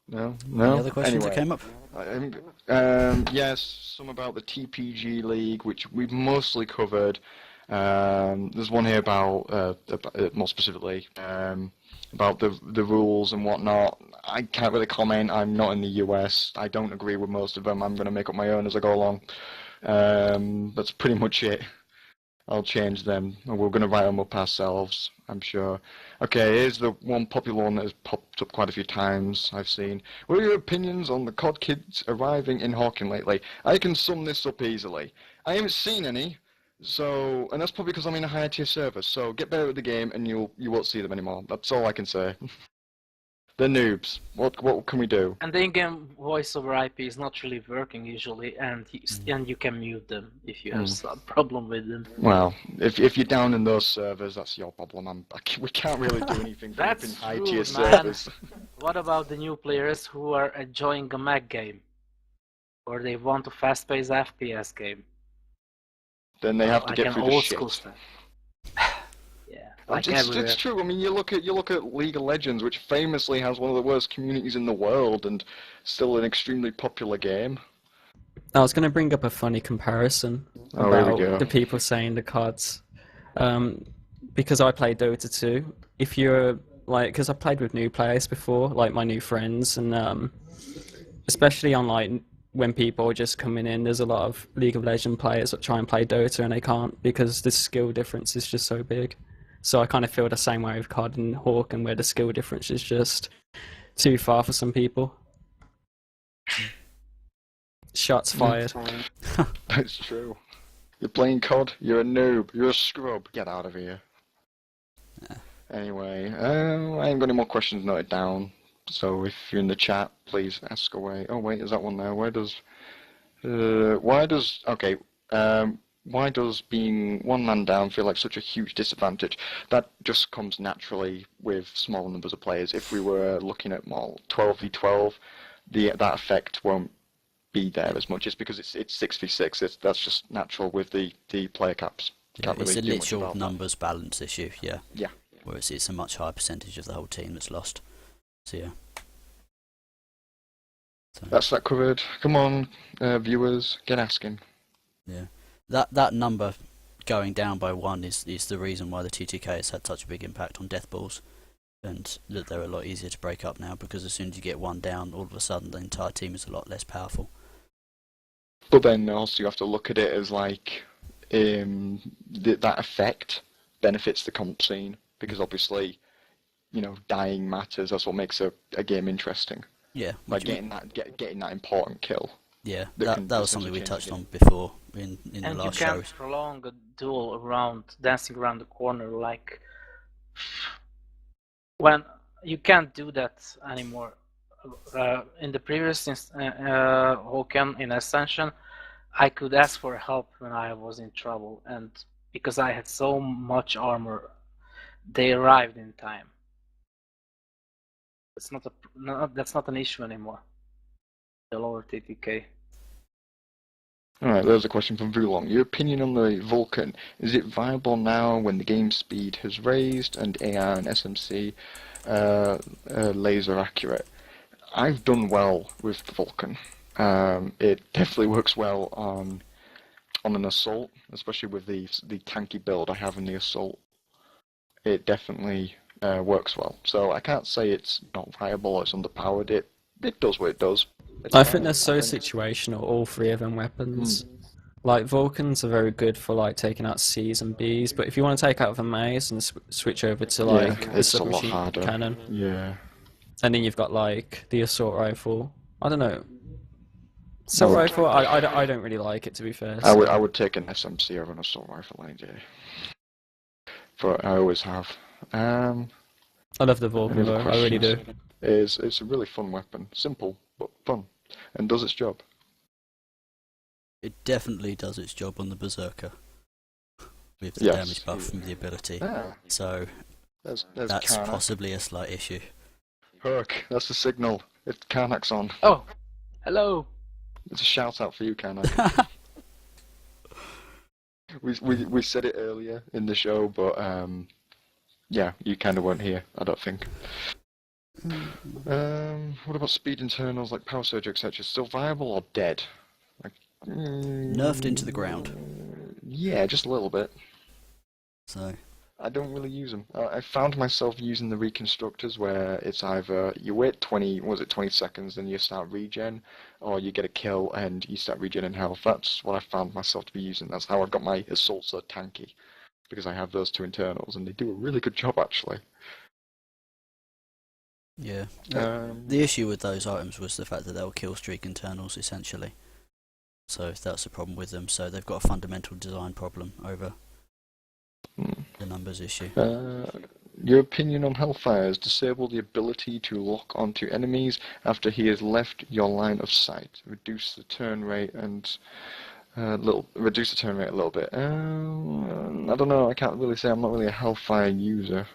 No. Any other questions Anyway. that came up? Yes, some about the TPG League, which we've mostly covered. There's one here about more specifically, about the rules and whatnot. I can't really comment. I'm not in the US. I don't agree with most of them. I'm going to make up my own as I go along. That's pretty much it. I'll change them. We're going to write them up ourselves, I'm sure. Okay, here's the one popular one that has popped up quite a few times I've seen. What are your opinions on the COD kids arriving in Hawking lately? I can sum this up easily. I haven't seen any, so, and that's probably because I'm in a higher tier server, so get better at the game and you won't see them anymore. That's all I can say. They're noobs. What can we do? And the in-game voice over IP is not really working usually, and you can mute them if you have some problem with them. Well, if you're down in those servers, that's your problem. We can't really do anything for That's in high true, tier man. servers. What about the new players who are enjoying a Mac game? Or they want a fast-paced FPS game? Then they have to Like get an through the old shit. school stuff. Yeah, like it's everywhere. true. I mean, you look at League of Legends, which famously has one of the worst communities in the world, and still an extremely popular game. I was going to bring up a funny comparison Oh, here we go. about the people saying the cards. Because I played Dota 2. If you're like, because I played with new players before, like my new friends, and especially on like when people are just coming in, there's a lot of League of Legends players that try and play Dota and they can't because the skill difference is just so big. So I kind of feel the same way with COD and Hawk, and where the skill difference is just too far for some people. Shots fired. That's true. You're playing COD, you're a noob, you're a scrub, get out of here. Yeah. Anyway, I ain't got any more questions noted down, so if you're in the chat, please ask away. Oh wait, is that one there? Why does being one man down feel like such a huge disadvantage? That just comes naturally with smaller numbers of players. If we were looking at more 12v12, that effect won't be there as much. It's because it's 6v6. That's just natural with the player caps. Yeah, Can't it's really a do much literal about that. numbers balance issue, yeah. Yeah. Whereas it's a much higher percentage of the whole team that's lost. So yeah. So, That's that covered. Come on, viewers, get asking. yeah. That number going down by 1 is the reason why the TTK has had such a big impact on death balls, and that they're a lot easier to break up now, because as soon as you get 1 down, all of a sudden the entire team is a lot less powerful. But then also you have to look at it as like that effect benefits the comp scene, because obviously, dying matters. That's what makes a game interesting. Yeah. Like getting that important kill. Yeah, that that can was something we essentially touched change on before in the And you last can't shows. prolong a duel dancing around the corner like when you can't do that anymore. In the previous Hoken in Ascension, I could ask for help when I was in trouble, and because I had so much armor, they arrived in time. That's not an issue anymore. The lower TTK. Alright, there's a question from Vulong. Your opinion on the Vulcan, is it viable now when the game speed has raised and AR and SMC laser accurate? I've done well with the Vulcan. It definitely works well on an assault, especially with the tanky build I have in the assault. It definitely works well. So I can't say it's not viable or it's underpowered. It does what it does. I think they're so situational, all 3 of them weapons. Like, Vulcans are very good for, like, taking out Cs and Bs, but if you want to take out the maze and switch over to, like, the it's a lot submachine harder. cannon, Yeah. and then you've got, like, the assault rifle. I don't know. Assault rifle, I don't really like it, to be fair. I would take an SMC over an assault rifle any day. But I always have. I love the Vulcan, Any other though. I really do. questions? It's a really fun weapon. Simple, but fun. And does its job. It definitely does its job on the Berserker with the Yes. damage buff from the ability. Ah, So there's that's Karnak. possibly a slight issue. Herc, that's the signal. It's Karnak's on. Oh, hello. It's a shout out for you, Karnak. we said it earlier in the show, but yeah, you kind of weren't here, I don't think. What about speed internals like power surge, etc.? Still viable or dead? Nerfed into the ground. Yeah, just a little bit. So I don't really use them. I found myself using the reconstructors where it's either you wait 20 seconds and you start regen, or you get a kill and you start regening health. That's what I found myself to be using. That's how I got my assault so tanky, because I have those 2 internals and they do a really good job actually. yeah, the issue with those items was the fact that they were kill streak internals essentially. So that's the problem with them. So they've got a fundamental design problem over the numbers issue. Your opinion on Hellfire's disable the ability to lock onto enemies after he has left your line of sight. Reduce the turn rate and reduce the turn rate a little bit. I don't know. I can't really say. I'm not really a Hellfire user.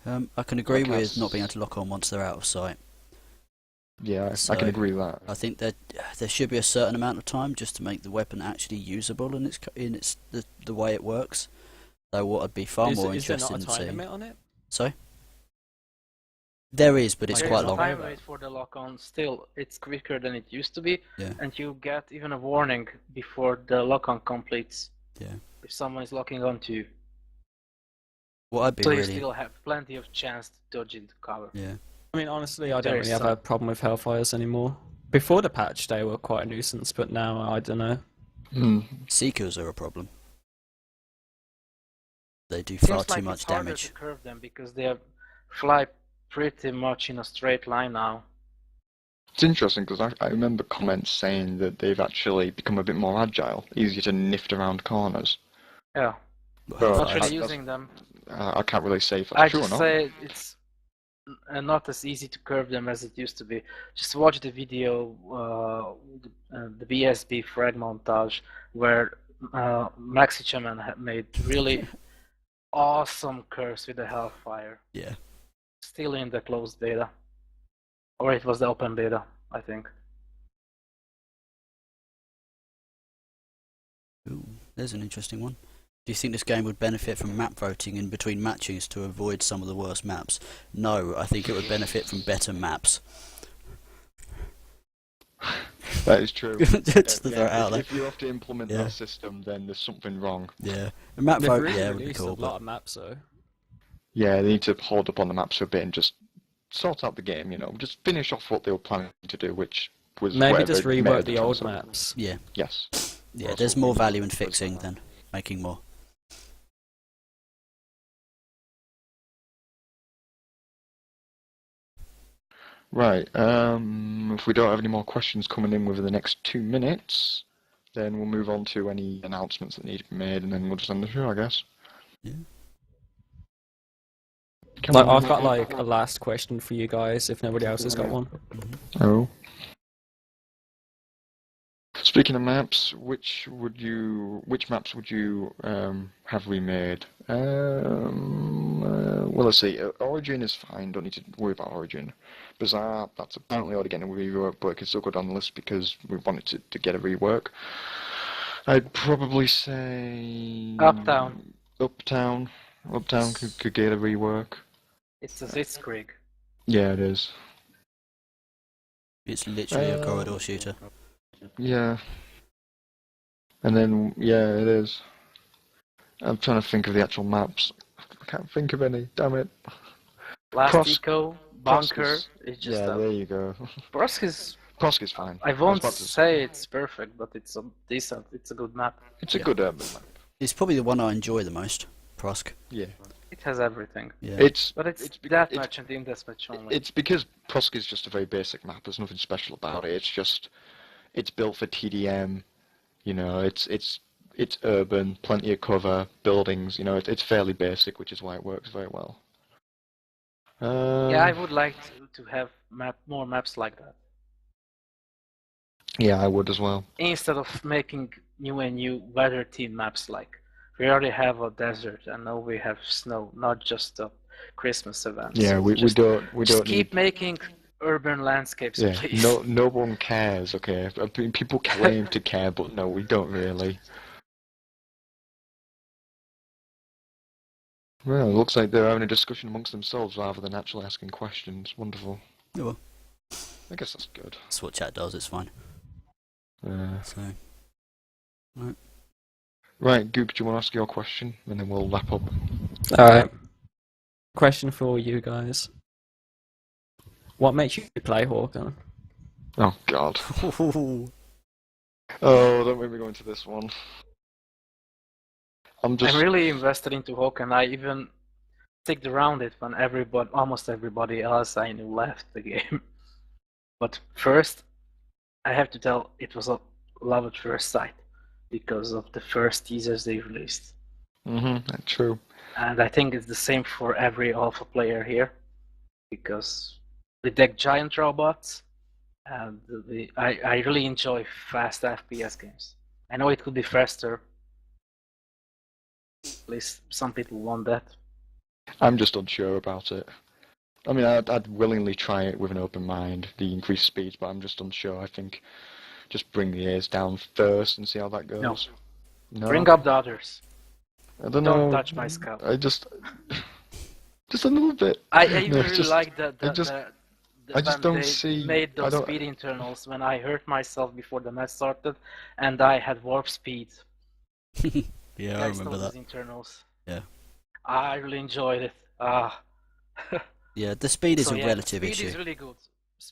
I can agree with not being able to lock on once they're out of sight. Yeah, So, I can agree with that. I think that there should be a certain amount of time just to make the weapon actually usable in the way it works. Though what I'd be far more Is there interested not a in time seeing. limit on it? Sorry? There is, but it's Like, quite There's a long. time rate for the lock-on. Still, it's quicker than it used to be, Yeah. and you get even a warning before the lock-on completes. Yeah. If someone is locking onto you, What I'd be so you really. still have plenty of chance to dodge into cover. Yeah. I mean, honestly, I don't Very really have a problem with Hellfires anymore. Before the patch, they were quite a nuisance, but now I don't know. Seekers are a problem. They do Seems far like too it's much harder damage. to curve them because they fly pretty much in a straight line now. It's interesting because I remember comments saying that they've actually become a bit more agile, easier to nift around corners. Yeah, But Well, not Hellfires- really that's- using them. I can't really say if that's I true or just not. say it's not as easy to curve them as it used to be. Just watch the video, the BSB frag montage, where Maxi Chaman made really awesome curves with the Hellfire. yeah. Still in the closed beta. Or it was the open beta, I think. Ooh, there's an interesting one. Do you think this game would benefit from map voting in between matchings to avoid some of the worst maps? No, I think it would benefit from better maps. That is true. Just to throw it out there. If you have to implement Yeah. that system, then there's something wrong. Yeah, a map They've vote, really yeah, would be released cool, a lot but of maps, though. Yeah, they need to hold up on the maps for a bit and just sort out the game, you know, just finish off what they were planning to do, which was Maybe whatever just made rework the the old transfer. maps. yeah, Yes. yeah. That's There's what more we value in was fixing about. than making more. Right, if we don't have any more questions coming in within the next 2 minutes, then we'll move on to any announcements that need to be made, and then we'll just end the show, I guess. Yeah. Come Like, on. I've got like a last question for you guys if nobody else has got one. Oh. Speaking of maps, which maps would you have remade? Well, let's see. Origin is fine. Don't need to worry about Origin. Bazaar, that's apparently already getting a rework, but it can still go down the list because we want it to get a rework. I'd probably say Uptown. Uptown could get a rework. It's a Sitzkrieg. Yeah, it is. It's literally a corridor shooter. Yeah. And then, yeah, it is. I'm trying to think of the actual maps. I can't think of any, damn it. Last Pros- Eco, Bunker, Proskis. it's just Yeah, there you go. Prosk is, Prosk is fine. I was won't about to say it's perfect, but it's a decent, it's a good map. It's a Yeah. good urban map. It's probably the one I enjoy the most. Prosk. Yeah. It has everything. Yeah. But it's bec- deathmatch and in deathmatch only. It's because Prosk is just a very basic map. There's nothing special about it. It's built for TDM. You know, it's urban, plenty of cover, buildings. You know, it's fairly basic, which is why it works very well. Yeah, I would like to have more maps like that. Yeah, I would as well. Instead of making new and new weather team maps like we already have a desert and now we have snow, not just a Christmas event. Yeah, So we just don't keep need. making urban landscapes, Yeah, please. no one cares. Okay, I mean, people claim to care, but no, we don't really. Well, it looks like they're having a discussion amongst themselves rather than actually asking questions. Wonderful. Oh, well, I guess that's good. that's what chat does. It's fine. So, Right, Goop, do you want to ask your question, and then we'll wrap up? Alright. Question for you guys. What makes you play Hawken? Oh God. Oh, don't make me go into this one. I'm really invested into Hawk and I even sticked around it when almost everybody else I knew left the game. But first, I have to tell it was a love at first sight because of the first teasers they released. That's true. And I think it's the same for every alpha player here because we deck giant robots and I really enjoy fast FPS games. I know it could be faster. At least some people want that. I'm just unsure about it. I mean, I'd willingly try it with an open mind, the increased speeds, but I'm just unsure. I think just bring the A's down first and see how that goes. No? Bring up the others. I don't know. Don't touch my scout. I just a little bit. I No, even it's really just- like I just when don't they see- made I those don't- speed internals when I hurt myself before the match started and I had warp speed. yeah, I Guys remember know that. those internals. Yeah. I really enjoyed it. Yeah, the speed is So a yeah, relative speed issue. is really good.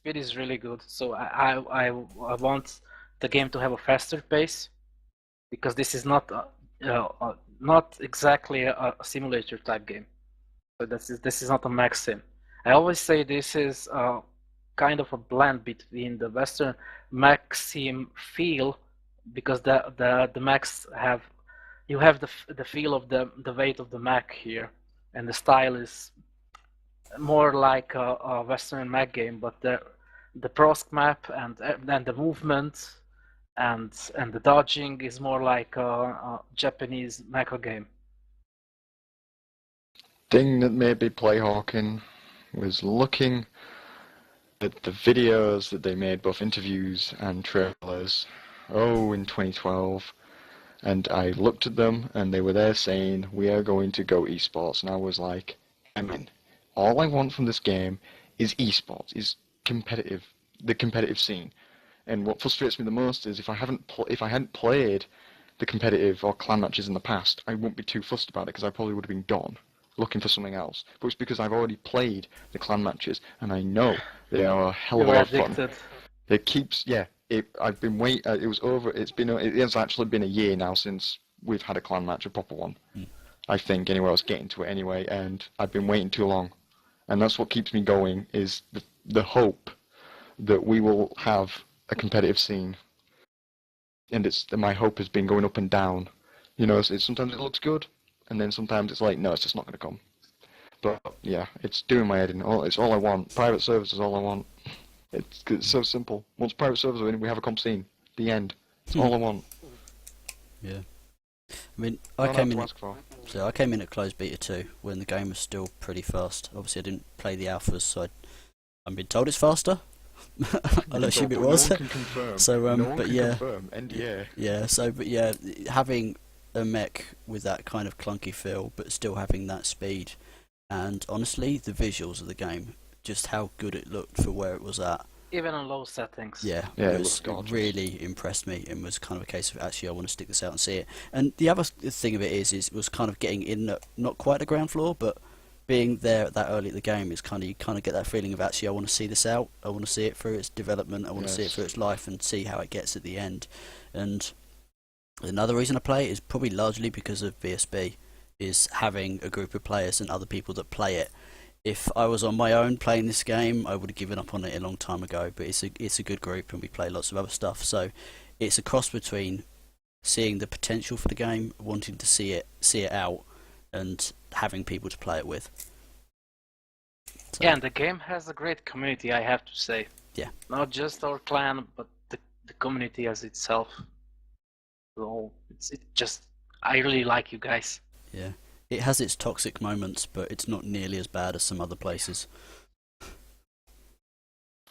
speed is really good. So I want the game to have a faster pace, because this is not exactly a simulator type game. So this is not a mech sim. I always say this is kind of a blend between the Western mech sim feel, because the mechs have, you have the feel of the weight of the mech here, and the style is more like a Western mech game, but the Prosk map and the movement and the dodging is more like a Japanese mecha game. Thing that made me play Hawking was looking at the videos that they made, both interviews and trailers, in 2012, and I looked at them and they were there saying, we are going to go esports, and I was like, I'm in. All I want from this game is esports, is the competitive scene. And what frustrates me the most is if I hadn't played the competitive or clan matches in the past, I wouldn't be too fussed about it because I probably would have been gone looking for something else. But it's because I've already played the clan matches and I know they are a hell of a You're lot of fun. addicted. It keeps, yeah. I've been wait. It was over. It has actually been a year now since we've had a clan match, a proper one. I think anyway. I was getting to it anyway, and I've been waiting too long, and that's what keeps me going. Is the hope that we will have a competitive scene, and my hope has been going up and down. You know, sometimes it looks good, and then sometimes it's like, no, it's just not going to come. But yeah, it's doing my head in. It's all I want. Private servers is all I want. It's so simple. Once private servers are in, we have a comp scene. The end. That's all I want. Yeah. I mean, Not hard to ask for. So I came in at closed beta 2 when the game was still pretty fast. Obviously, I didn't play the alphas, so I've been told it's faster. I'll assume it was. No one can confirm. So, no one but can yeah, confirm. NDA. yeah. So, but yeah, having a mech with that kind of clunky feel, but still having that speed, and honestly, the visuals of the game, just how good it looked for where it was at. Even on low settings. Yeah, Yeah, it really impressed me, and was kind of a case of actually I want to stick this out and see it. And the other thing of it is it was kind of getting in at not quite the ground floor, but being there that early at the game is you kind of get that feeling of actually I want to see this out. I want to see it through its development. I want to see it through its life and see how it gets at the end. And another reason I play it is probably largely because of VSB, is having a group of players and other people that play it. If I was on my own playing this game, I would have given up on it a long time ago. But it's a good group, and we play lots of other stuff. So it's a cross between seeing the potential for the game, wanting to see it out, and having people to play it with. So, Yeah, and the game has a great community, I have to say. Yeah. Not just our clan, but the community as itself. So I really like you guys. yeah, it has its toxic moments, but it's not nearly as bad as some other places.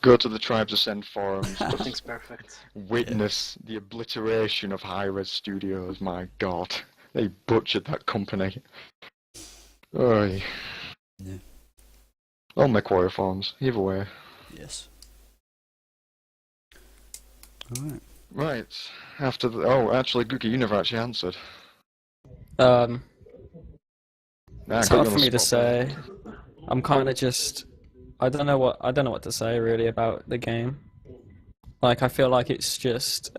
Go to the Tribes Ascend forums. Nothing's perfect. Witness the obliteration of Hi-Res Studios. My God, they butchered that company. Oy. Yeah. All MechWarrior forums. Either way. Yes. All right. Right. After the actually, Googie, you never actually answered. It's hard for me to say. I'm kind of just, I don't know what to say really about the game. Like I feel like it's just,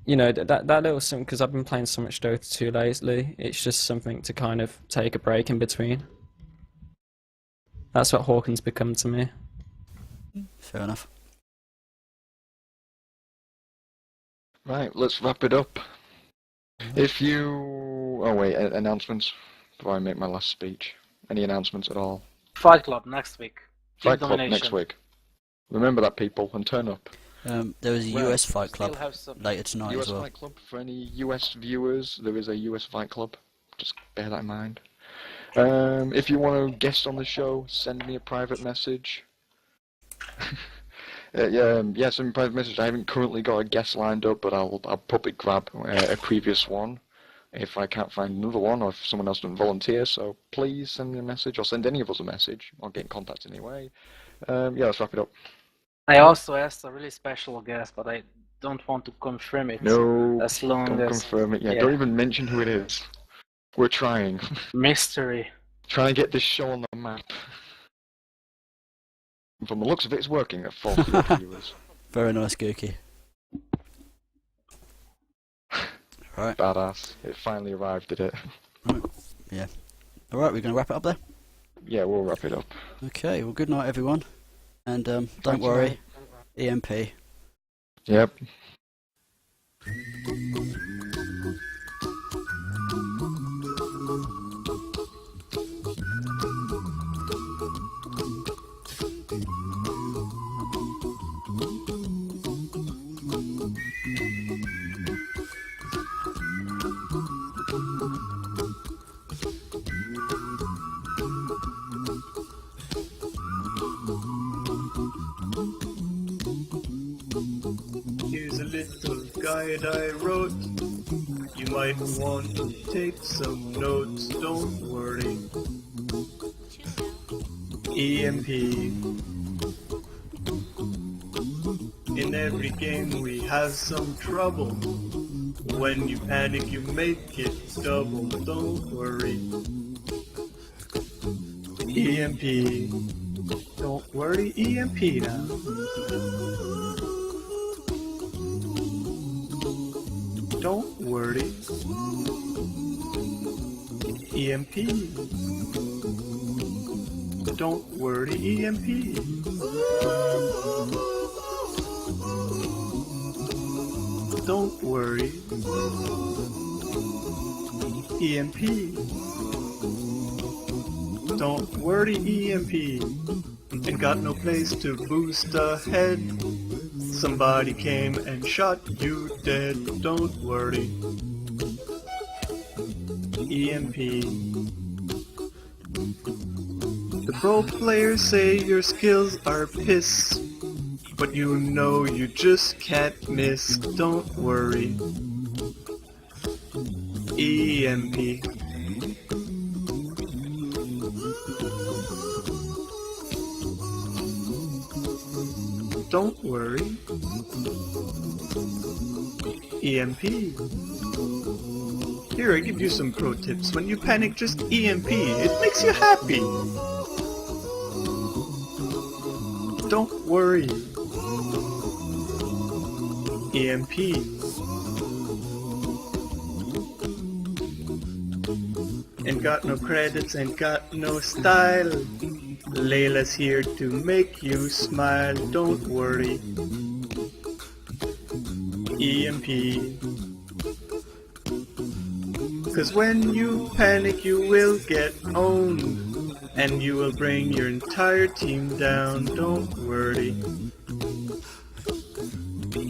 you know, that little something, because I've been playing so much Dota 2 lately. It's just something to kind of take a break in between. That's what Hawkins become to me. Fair enough. Right, let's wrap it up. If you... Oh wait, announcements before I make my last speech. Any announcements at all? Fight Club next week. Team Fight Club Domination. next week. Remember that, people, and turn up. There was a Well, US Fight Still Club have some... later tonight US as well. Fight Club, for any US viewers, there is a US Fight Club. Just bear that in mind. If you want to guest on the show, send me a private message. Yeah, send me a private message. I haven't currently got a guest lined up, but I'll probably grab a previous one if I can't find another one, or if someone else doesn't volunteer. So please send me a message, or send any of us a message, or get in contact anyway. Yeah, let's wrap it up. I also asked a really special guest, but I don't want to confirm it. No, As long don't as... confirm it yet. yeah. Don't even mention who it is. We're trying. Mystery. Trying to get this show on the map. From the looks of it, it's working at full field viewers. Very nice, Gookie. Right. Badass. It finally arrived at it. Yeah. Alright, we're going to wrap it up there? Yeah, we'll wrap it up. Okay, well, good night, everyone. And don't Thank you, worry, mate. EMP. Yep. Here's a little guide I wrote. You might want to take some notes, don't worry. EMP. In every game we have some trouble. When you panic you make it double, don't worry. EMP. Don't worry, EMP now. Don't worry. EMP. Don't worry, EMP. Don't worry. EMP. Don't worry, EMP. Ain't got no place to boost ahead. Somebody came and shot you dead. Don't worry. EMP. The pro players say your skills are piss, but you know you just can't miss. Don't worry. EMP. Don't worry. EMP. Here, I give you some pro tips. When you panic, just EMP. It makes you happy. Don't worry. EMP. Ain't got no credits, ain't got no style. Layla's here to make you smile, don't worry. EMP. Cause when you panic you will get owned, and you will bring your entire team down, don't worry.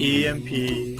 EMP.